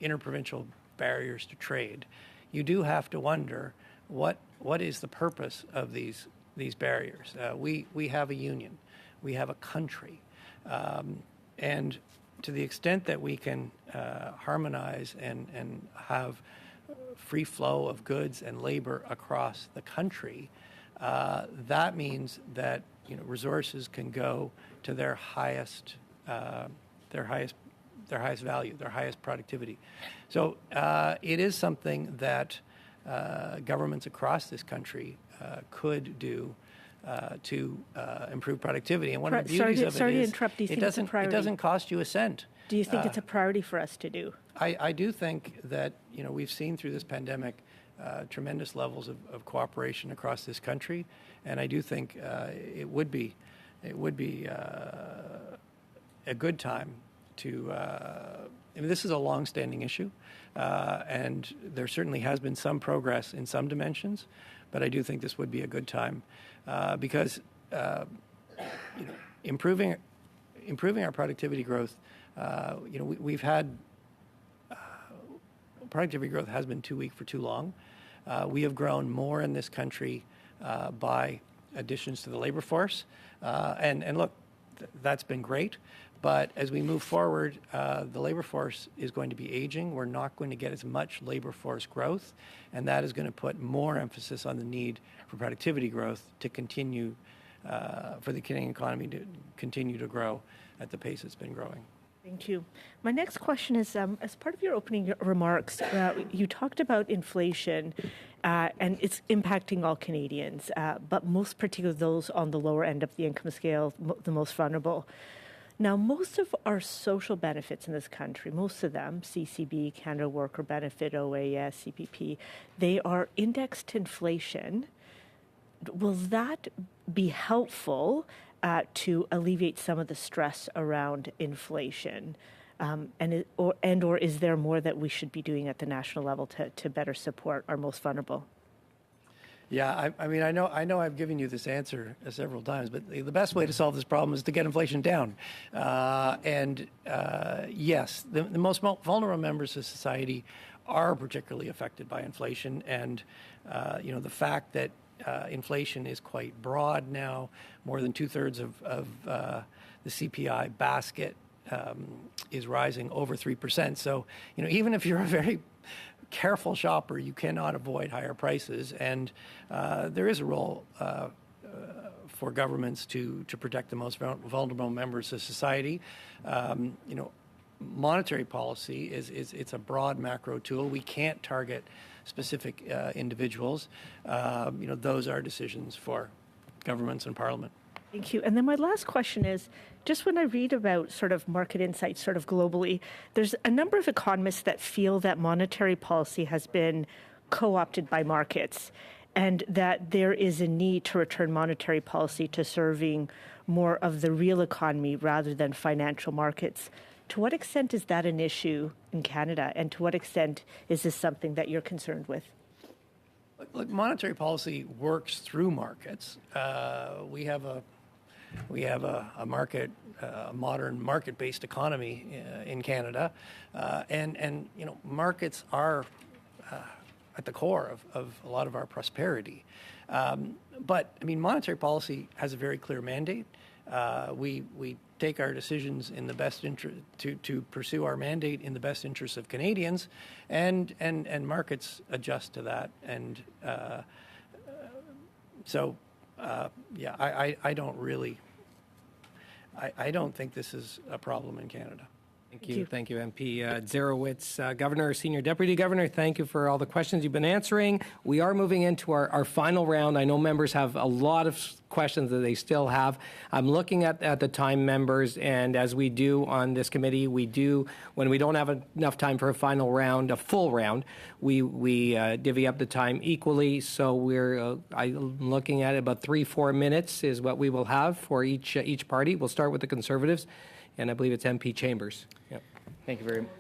interprovincial barriers to trade, you do have to wonder what is the purpose of these barriers. We have a union, we have a country, and to the extent that we can harmonize and have free flow of goods and labor across the country, that means that resources can go to their highest value, their highest productivity. So it is something that governments across this country could do to improve productivity. And one of the Sorry beauties of to it is interrupt. Do you it think it's a doesn't priority? cost you a cent. Do you think it's a priority for us to do? I do think that we've seen through this pandemic tremendous levels of cooperation across this country, and I do think it would be a good time to. This is a long-standing issue, and there certainly has been some progress in some dimensions, but I do think this would be a good time because improving our productivity growth. We've had productivity growth has been too weak for too long. We have grown more in this country by additions to the labor force, and look, that's been great. But as we move forward, the labor force is going to be aging. We're not going to get as much labor force growth, and that is going to put more emphasis on the need for productivity growth to continue, for the Canadian economy to continue to grow at the pace it's been growing. Thank you. My next question is, as part of your opening remarks, you talked about inflation and it's impacting all Canadians, but most particularly those on the lower end of the income scale, the most vulnerable. Now, most of our social benefits in this country, most of them, CCB, Canada Worker Benefit, OAS, CPP, they are indexed to inflation. Will that be helpful to alleviate some of the stress around inflation? Or is there more that we should be doing at the national level to better support our most vulnerable? Yeah, I know I've given you this answer several times, but the best way to solve this problem is to get inflation down. Yes, the most vulnerable members of society are particularly affected by inflation, and the fact that inflation is quite broad now, more than 2/3 of the CPI basket is rising over 3%. So, even if you're a very careful shopper, you cannot avoid higher prices, and there is a role for governments to protect the most vulnerable members of society. Monetary policy it's a broad macro tool. We can't target specific individuals. Those are decisions for governments and Parliament. Thank you. And then my last question is, just when I read about sort of market insights sort of globally, there's a number of economists that feel that monetary policy has been co-opted by markets and that there is a need to return monetary policy to serving more of the real economy rather than financial markets. To what extent is that an issue in Canada, and to what extent is this something that you're concerned with? Look, monetary policy works through markets. We have a market, a modern market-based economy in Canada, and markets are at the core of a lot of our prosperity. But monetary policy has a very clear mandate. We take our decisions in the best interest to pursue our mandate in the best interest of Canadians, and markets adjust to that. And I don't think this is a problem in Canada. Thank you, MP Zarowitz. Governor, Senior Deputy Governor, thank you for all the questions you've been answering. We are moving into our final round. I know members have a lot of questions that they still have. I'm looking at the time, members, and as we do on this committee, when we don't have enough time for a final round, a full round, we divvy up the time equally. So I'm looking at about 3-4 minutes is what we will have for each party. We'll start with the Conservatives. And I believe it's MP Chambers. Yep. Thank you very much.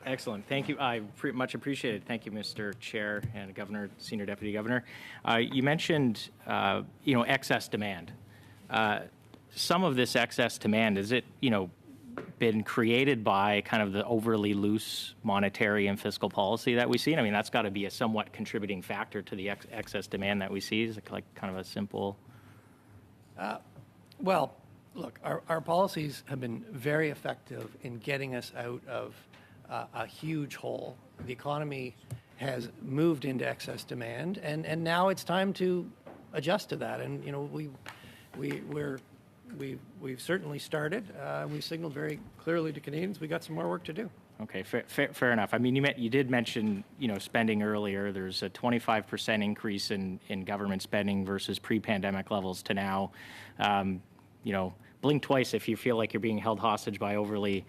Excellent. Thank you. I much appreciate it. Thank you, Mr. Chair and Governor, Senior Deputy Governor. You mentioned, excess demand. Some of this excess demand, is it, been created by kind of the overly loose monetary and fiscal policy that we see? I mean, that's got to be a somewhat contributing factor to the excess demand that we see. Is it like kind of a simple? Well, look, our policies have been very effective in getting us out of a huge hole. The economy has moved into excess demand, and now it's time to adjust to that. And we're we've certainly started. We signaled very clearly to Canadians we got some more work to do. Okay, fair enough. I mean, you did mention, spending earlier. There's a 25% increase in government spending versus pre-pandemic levels to now. Blink twice if you feel like you're being held hostage by overly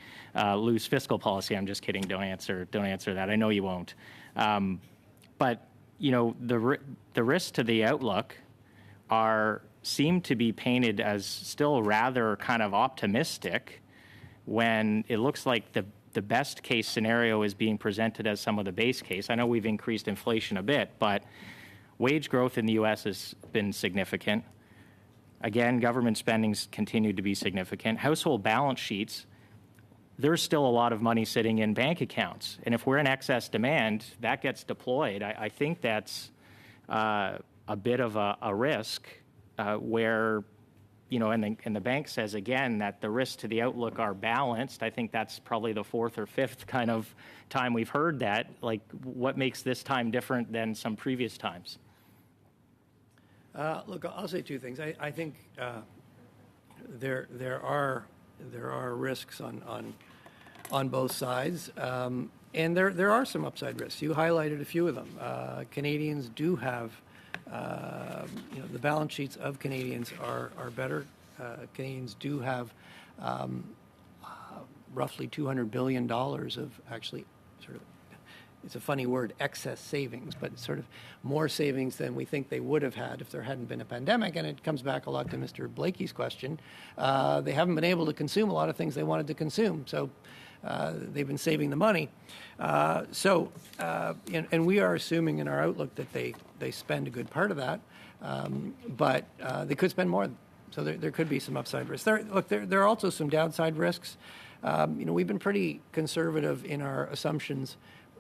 loose fiscal policy. I'm just kidding. Don't answer that. I know you won't. But the risks to the outlook seem to be painted as still rather kind of optimistic, when it looks like the best case scenario is being presented as some of the base case. I know we've increased inflation a bit, but wage growth in the U.S. has been significant. Again, government spending's continued to be significant. Household balance sheets, there's still a lot of money sitting in bank accounts. And if we're in excess demand, that gets deployed. I think that's a bit of a risk where, and the bank says, again, that the risks to the outlook are balanced. I think that's probably the fourth or fifth kind of time we've heard that. Like, what makes this time different than some previous times? Look, I'll say two things. I think there are risks on both sides, and there are some upside risks. You highlighted a few of them. Canadians do have, the balance sheets of Canadians are better. Canadians do have roughly $200 billion of actually sort of, it's a funny word, excess savings, but sort of more savings than we think they would have had if there hadn't been a pandemic. And it comes back a lot to Mr. Blakey's question. They haven't been able to consume a lot of things they wanted to consume, so they've been saving the money. And we are assuming in our outlook that they spend a good part of that, but they could spend more. So there could be some upside risks. There are also some downside risks. We've been pretty conservative in our assumptions.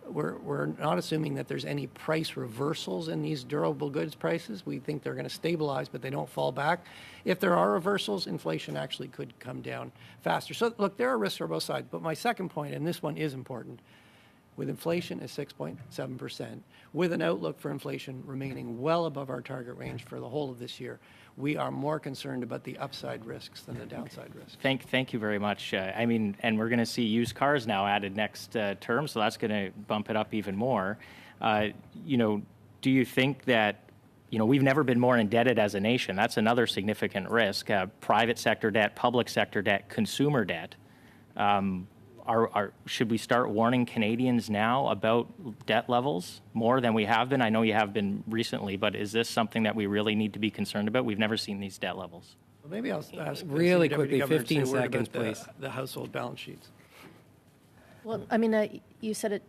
We're not assuming that there's any price reversals in these durable goods prices. We think they're going to stabilize, but they don't fall back. If there are reversals, inflation actually could come down faster. So, look, there are risks on both sides. But my second point, and this one is important, with inflation at 6.7%, with an outlook for inflation remaining well above our target range for the whole of this year, we are more concerned about the upside risks than the downside risks. Thank you very much. And we're going to see used cars now added next term, so that's going to bump it up even more. Do you think that, we've never been more indebted as a nation? That's another significant risk. Private sector debt, public sector debt, consumer debt. Should we start warning Canadians now about debt levels more than we have been? I know you have been recently, but is this something that we really need to be concerned about? We've never seen these debt levels. Well, maybe I'll ask really Deputy quickly, Governor 15 to say a word seconds, about please. The household balance sheets. Well, I mean, you said it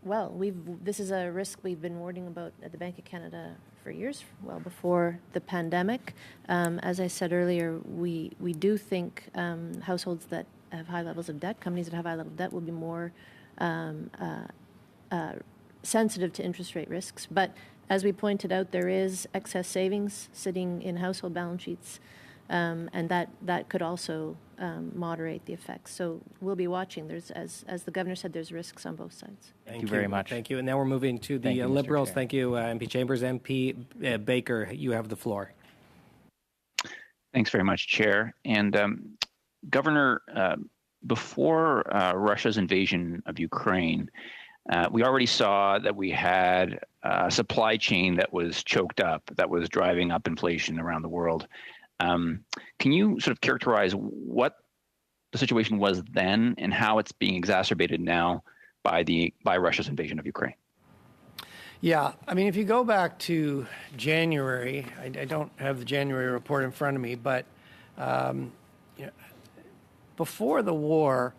well. This is a risk we've been warning about at the Bank of Canada for years, well before the pandemic. As I said earlier, we do think households that have high levels of debt, companies that have high level of debt will be more sensitive to interest rate risks. But as we pointed out, there is excess savings sitting in household balance sheets, and that could also moderate the effects. So we'll be watching. There's, as the governor said, there's risks on both sides. Thank you very much. Thank you. And now we're moving to the you, Mr. Liberals. Chair. Thank you, MP Chambers. MP Baker, you have the floor. Thanks very much, Chair. And Governor, before Russia's invasion of Ukraine, we already saw that we had a supply chain that was choked up, that was driving up inflation around the world. Can you sort of characterize what the situation was then and how it's being exacerbated now by Russia's invasion of Ukraine? Yeah, I mean, if you go back to January, I don't have the January report in front of me, but before the war,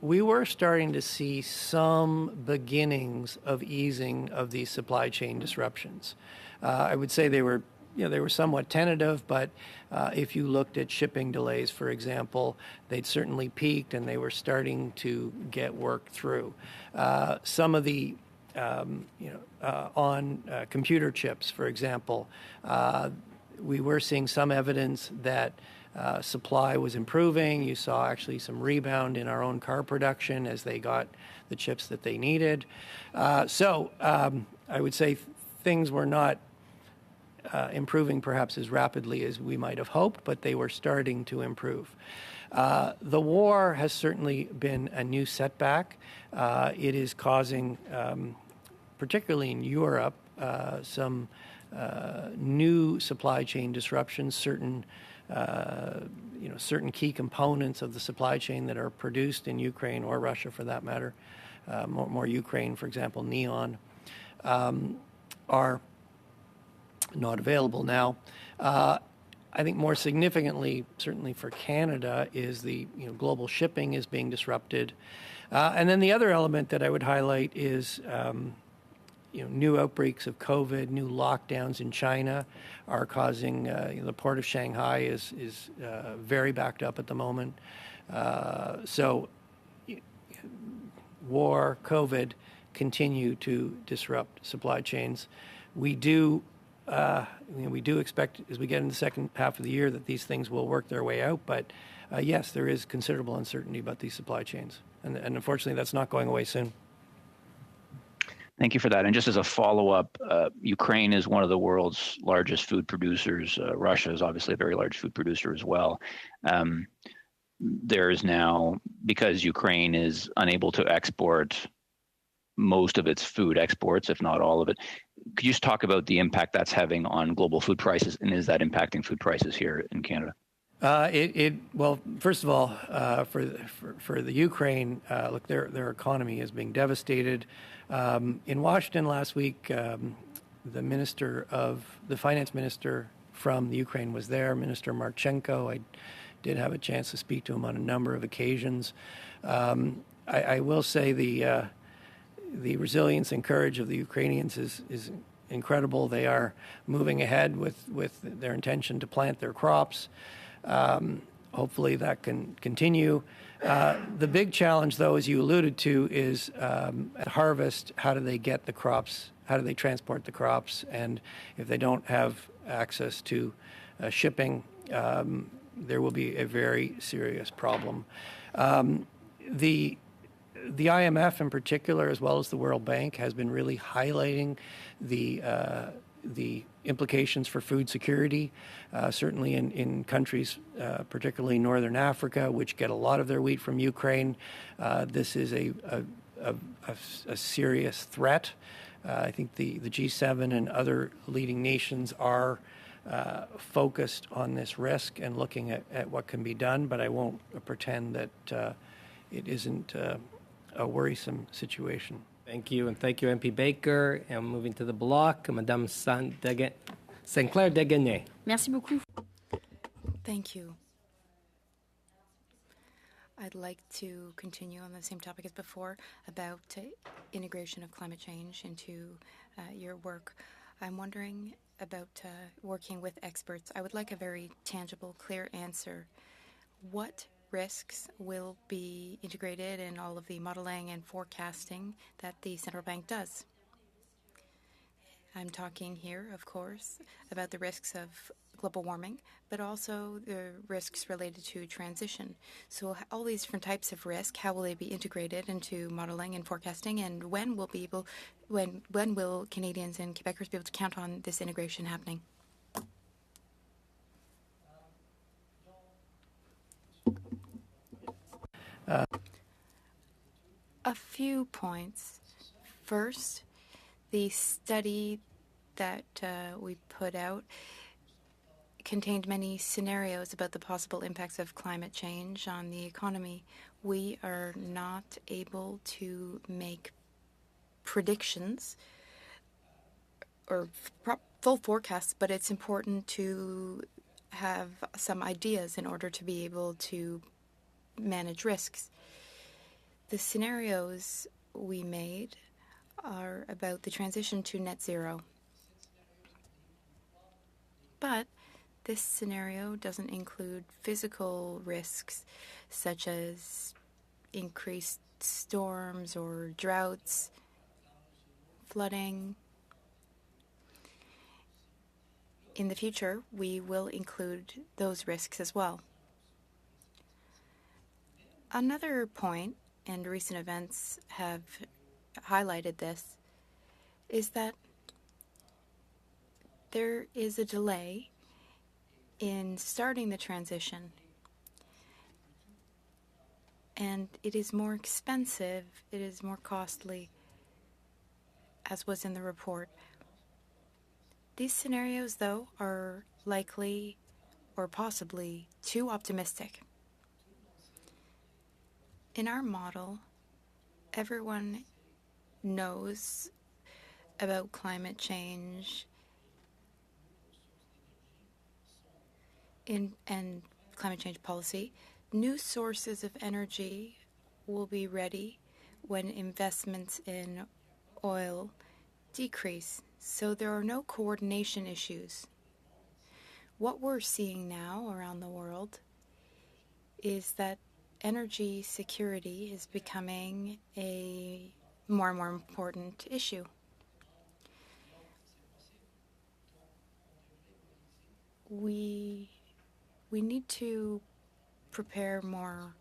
we were starting to see some beginnings of easing of these supply chain disruptions. I would say they were somewhat tentative, but if you looked at shipping delays, for example, they'd certainly peaked and they were starting to get worked through. Some of the on computer chips, for example, we were seeing some evidence that supply was improving. You saw actually some rebound in our own car production as they got the chips that they needed. So I would say things were not improving perhaps as rapidly as we might have hoped, but they were starting to improve. The war has certainly been a new setback. It is causing, particularly in Europe, some new supply chain disruptions, certain key components of the supply chain that are produced in Ukraine or Russia, for that matter, more Ukraine, for example, neon, are not available now. I think more significantly, certainly for Canada, is the global shipping is being disrupted. And then the other element that I would highlight is new outbreaks of COVID, new lockdowns in China are causing, the port of Shanghai is very backed up at the moment. So war, COVID continue to disrupt supply chains. We do expect as we get into the second half of the year that these things will work their way out. But yes, there is considerable uncertainty about these supply chains. And unfortunately, that's not going away soon. Thank you for that. And just as a follow-up, Ukraine is one of the world's largest food producers. Russia is obviously a very large food producer as well. There is now, because Ukraine is unable to export most of its food exports, if not all of it, could you just talk about the impact that's having on global food prices, and is that impacting food prices here in Canada? Well, first of all, for the Ukraine, look, their economy is being devastated. In Washington last week, the finance minister from the Ukraine was there, Minister Marchenko. I did have a chance to speak to him on a number of occasions. I will say the resilience and courage of the Ukrainians is incredible. They are moving ahead with their intention to plant their crops. Hopefully that can continue. The big challenge, though, as you alluded to, is at harvest, how do they get the crops? How do they transport the crops? And if they don't have access to shipping, there will be a very serious problem. The IMF in particular, as well as the World Bank, has been really highlighting the implications for food security, certainly in countries, particularly Northern Africa, which get a lot of their wheat from Ukraine. This is a serious threat. I think the G7 and other leading nations are focused on this risk and looking at what can be done, but I won't pretend that it isn't a worrisome situation. Thank you, and thank you, MP Baker. And moving to the block, Madame Sinclair Deguenet. Merci beaucoup. Thank you. I'd like to continue on the same topic as before about integration of climate change into your work. I'm wondering about working with experts. I would like a very tangible, clear answer. What risks will be integrated in all of the modeling and forecasting that the central bank does? I'm talking here, of course, about the risks of global warming, but also the risks related to transition. So all these different types of risk, how will they be integrated into modeling and forecasting, and when will Canadians and Quebecers be able to count on this integration happening? A few points. First, the study that we put out contained many scenarios about the possible impacts of climate change on the economy. We are not able to make predictions or full forecasts, but it's important to have some ideas in order to be able to manage risks. The scenarios we made are about the transition to net zero. But this scenario doesn't include physical risks such as increased storms or droughts, flooding. In the future, we will include those risks as well. Another point, and recent events have highlighted this, is that there is a delay in starting the transition, and it is more expensive, it is more costly, as was in the report. These scenarios, though, are likely or possibly too optimistic. In our model, everyone knows about climate change and climate change policy. New sources of energy will be ready when investments in oil decrease, so there are no coordination issues. What we're seeing now around the world is that energy security is becoming a more and more important issue. We need to prepare more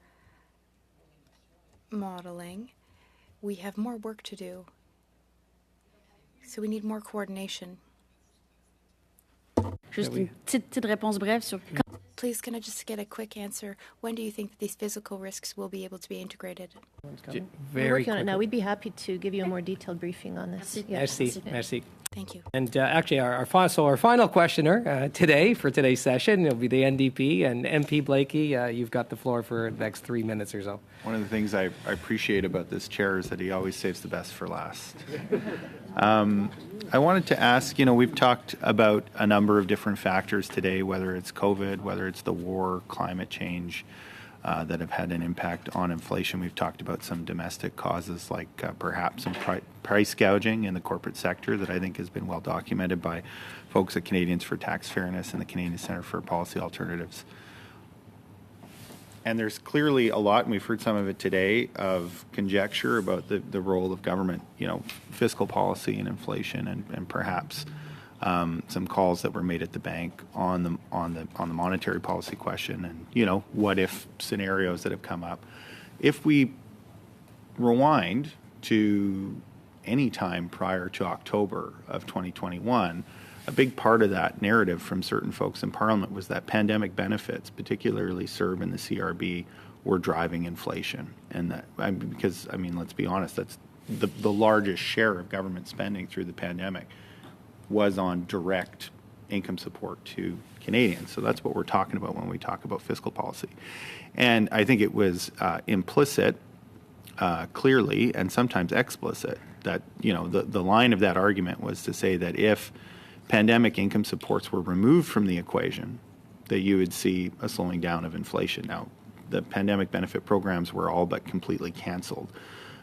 modeling. We have more work to do. So we need more coordination. Juste une petite réponse brève sur... Please, can I just get a quick answer? When do you think that these physical risks will be able to be integrated? We're Very working on it quickly. now. We'd be happy to give you a more detailed briefing on this. Yeah. Merci, merci. Thank you. And actually, our final questioner today for today's session will be the NDP, and MP Blakey, you've got the floor for the next 3 minutes or so. One of the things I appreciate about this chair is that he always saves the best for last. I wanted to ask, we've talked about a number of different factors today, whether it's COVID, whether it's the war, climate change, that have had an impact on inflation. We've talked about some domestic causes like perhaps some price gouging in the corporate sector that I think has been well documented by folks at Canadians for Tax Fairness and the Canadian Centre for Policy Alternatives. And there's clearly a lot, and we've heard some of it today, of conjecture about the role of government, fiscal policy and inflation, and perhaps some calls that were made at the bank on the monetary policy question, and what if scenarios that have come up. If we rewind to any time prior to October of 2021. A big part of that narrative from certain folks in Parliament was that pandemic benefits, particularly CERB and the CRB, were driving inflation. And that, because, let's be honest, that's the largest share of government spending through the pandemic was on direct income support to Canadians. So that's what we're talking about when we talk about fiscal policy. And I think it was implicit, clearly, and sometimes explicit, that, the line of that argument was to say that if pandemic income supports were removed from the equation, that you would see a slowing down of inflation. Now, the pandemic benefit programs were all but completely canceled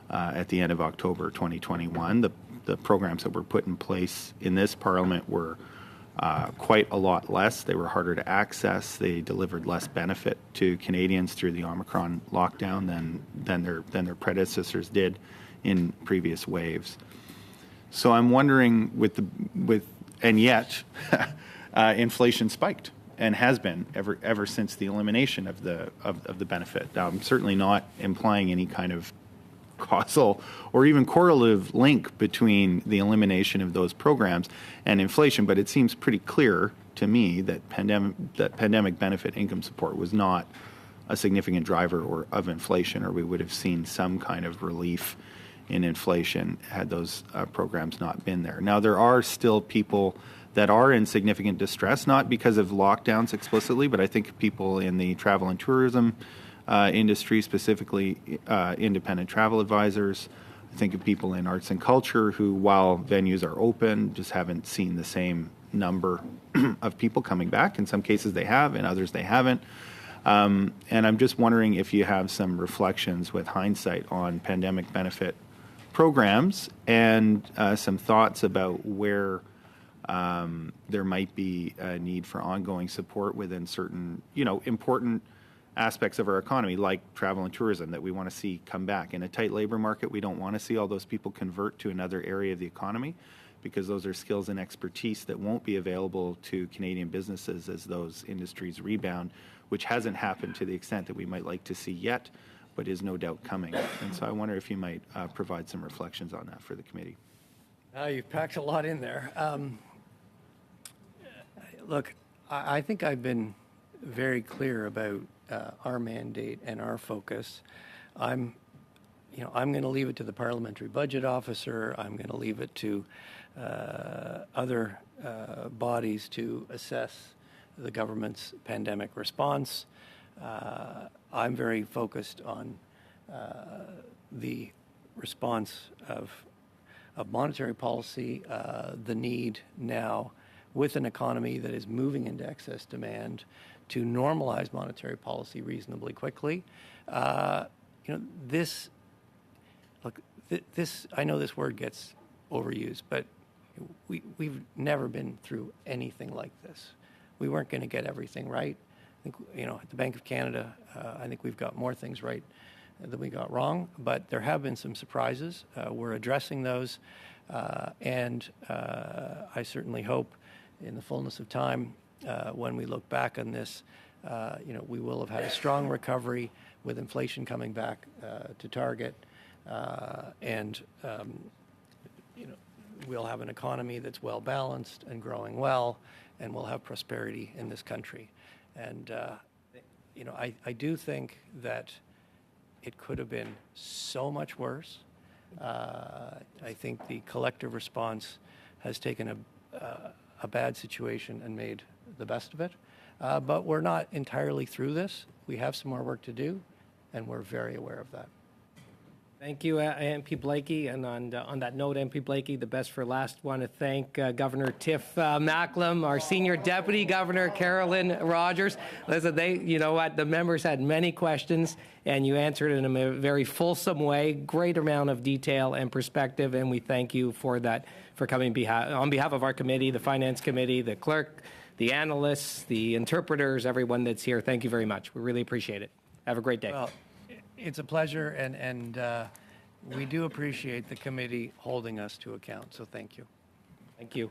at the end of October 2021. The programs that were put in place in this Parliament were quite a lot less. They were harder to access. They delivered less benefit to Canadians through the Omicron lockdown than their predecessors did in previous waves. So I'm wondering, and yet inflation spiked and has been ever since the elimination of the benefit. Now, I'm certainly not implying any kind of causal or even correlative link between the elimination of those programs and inflation, but it seems pretty clear to me that pandemic benefit income support was not a significant driver of inflation, or we would have seen some kind of relief in inflation had those programs not been there. Now, there are still people that are in significant distress, not because of lockdowns explicitly, but I think people in the travel and tourism industry, specifically independent travel advisors. I think of people in arts and culture who, while venues are open, just haven't seen the same number of people coming back. In some cases they have, in others they haven't. And I'm just wondering if you have some reflections with hindsight on pandemic benefit programs and some thoughts about where there might be a need for ongoing support within certain, important aspects of our economy, like travel and tourism, that we want to see come back. In a tight labor market, we don't want to see all those people convert to another area of the economy, because those are skills and expertise that won't be available to Canadian businesses as those industries rebound, which hasn't happened to the extent that we might like to see yet, but is no doubt coming. And so I wonder if you might provide some reflections on that for the committee. You've packed a lot in there. Look, I think I've been very clear about our mandate and our focus. I'm going to leave it to the parliamentary budget officer. I'm going to leave it to other bodies to assess the government's pandemic response. I'm very focused on the response of monetary policy, the need now with an economy that is moving into excess demand to normalize monetary policy reasonably quickly. This I know this word gets overused, but we've never been through anything like this. We weren't going to get everything right. I think, at the Bank of Canada, I think we've got more things right than we got wrong, but there have been some surprises. We're addressing those, and I certainly hope in the fullness of time, when we look back on this, we will have had a strong recovery with inflation coming back to target, and we'll have an economy that's well balanced and growing well, and we'll have prosperity in this country. And I do think that it could have been so much worse. I think the collective response has taken a bad situation and made the best of it. But we're not entirely through this. We have some more work to do, and we're very aware of that. Thank you, MP Blakey. And on that note, MP Blakey, the best for last, want to thank Governor Tiff Macklem, our Senior Deputy Governor, Carolyn Rogers. Listen, the members had many questions, and you answered in a very fulsome way, great amount of detail and perspective, and we thank you for that, for coming on behalf of our committee, the Finance Committee, the clerk, the analysts, the interpreters, everyone that's here. Thank you very much. We really appreciate it. Have a great day. Well, it's a pleasure, and we do appreciate the committee holding us to account, so thank you. Thank you.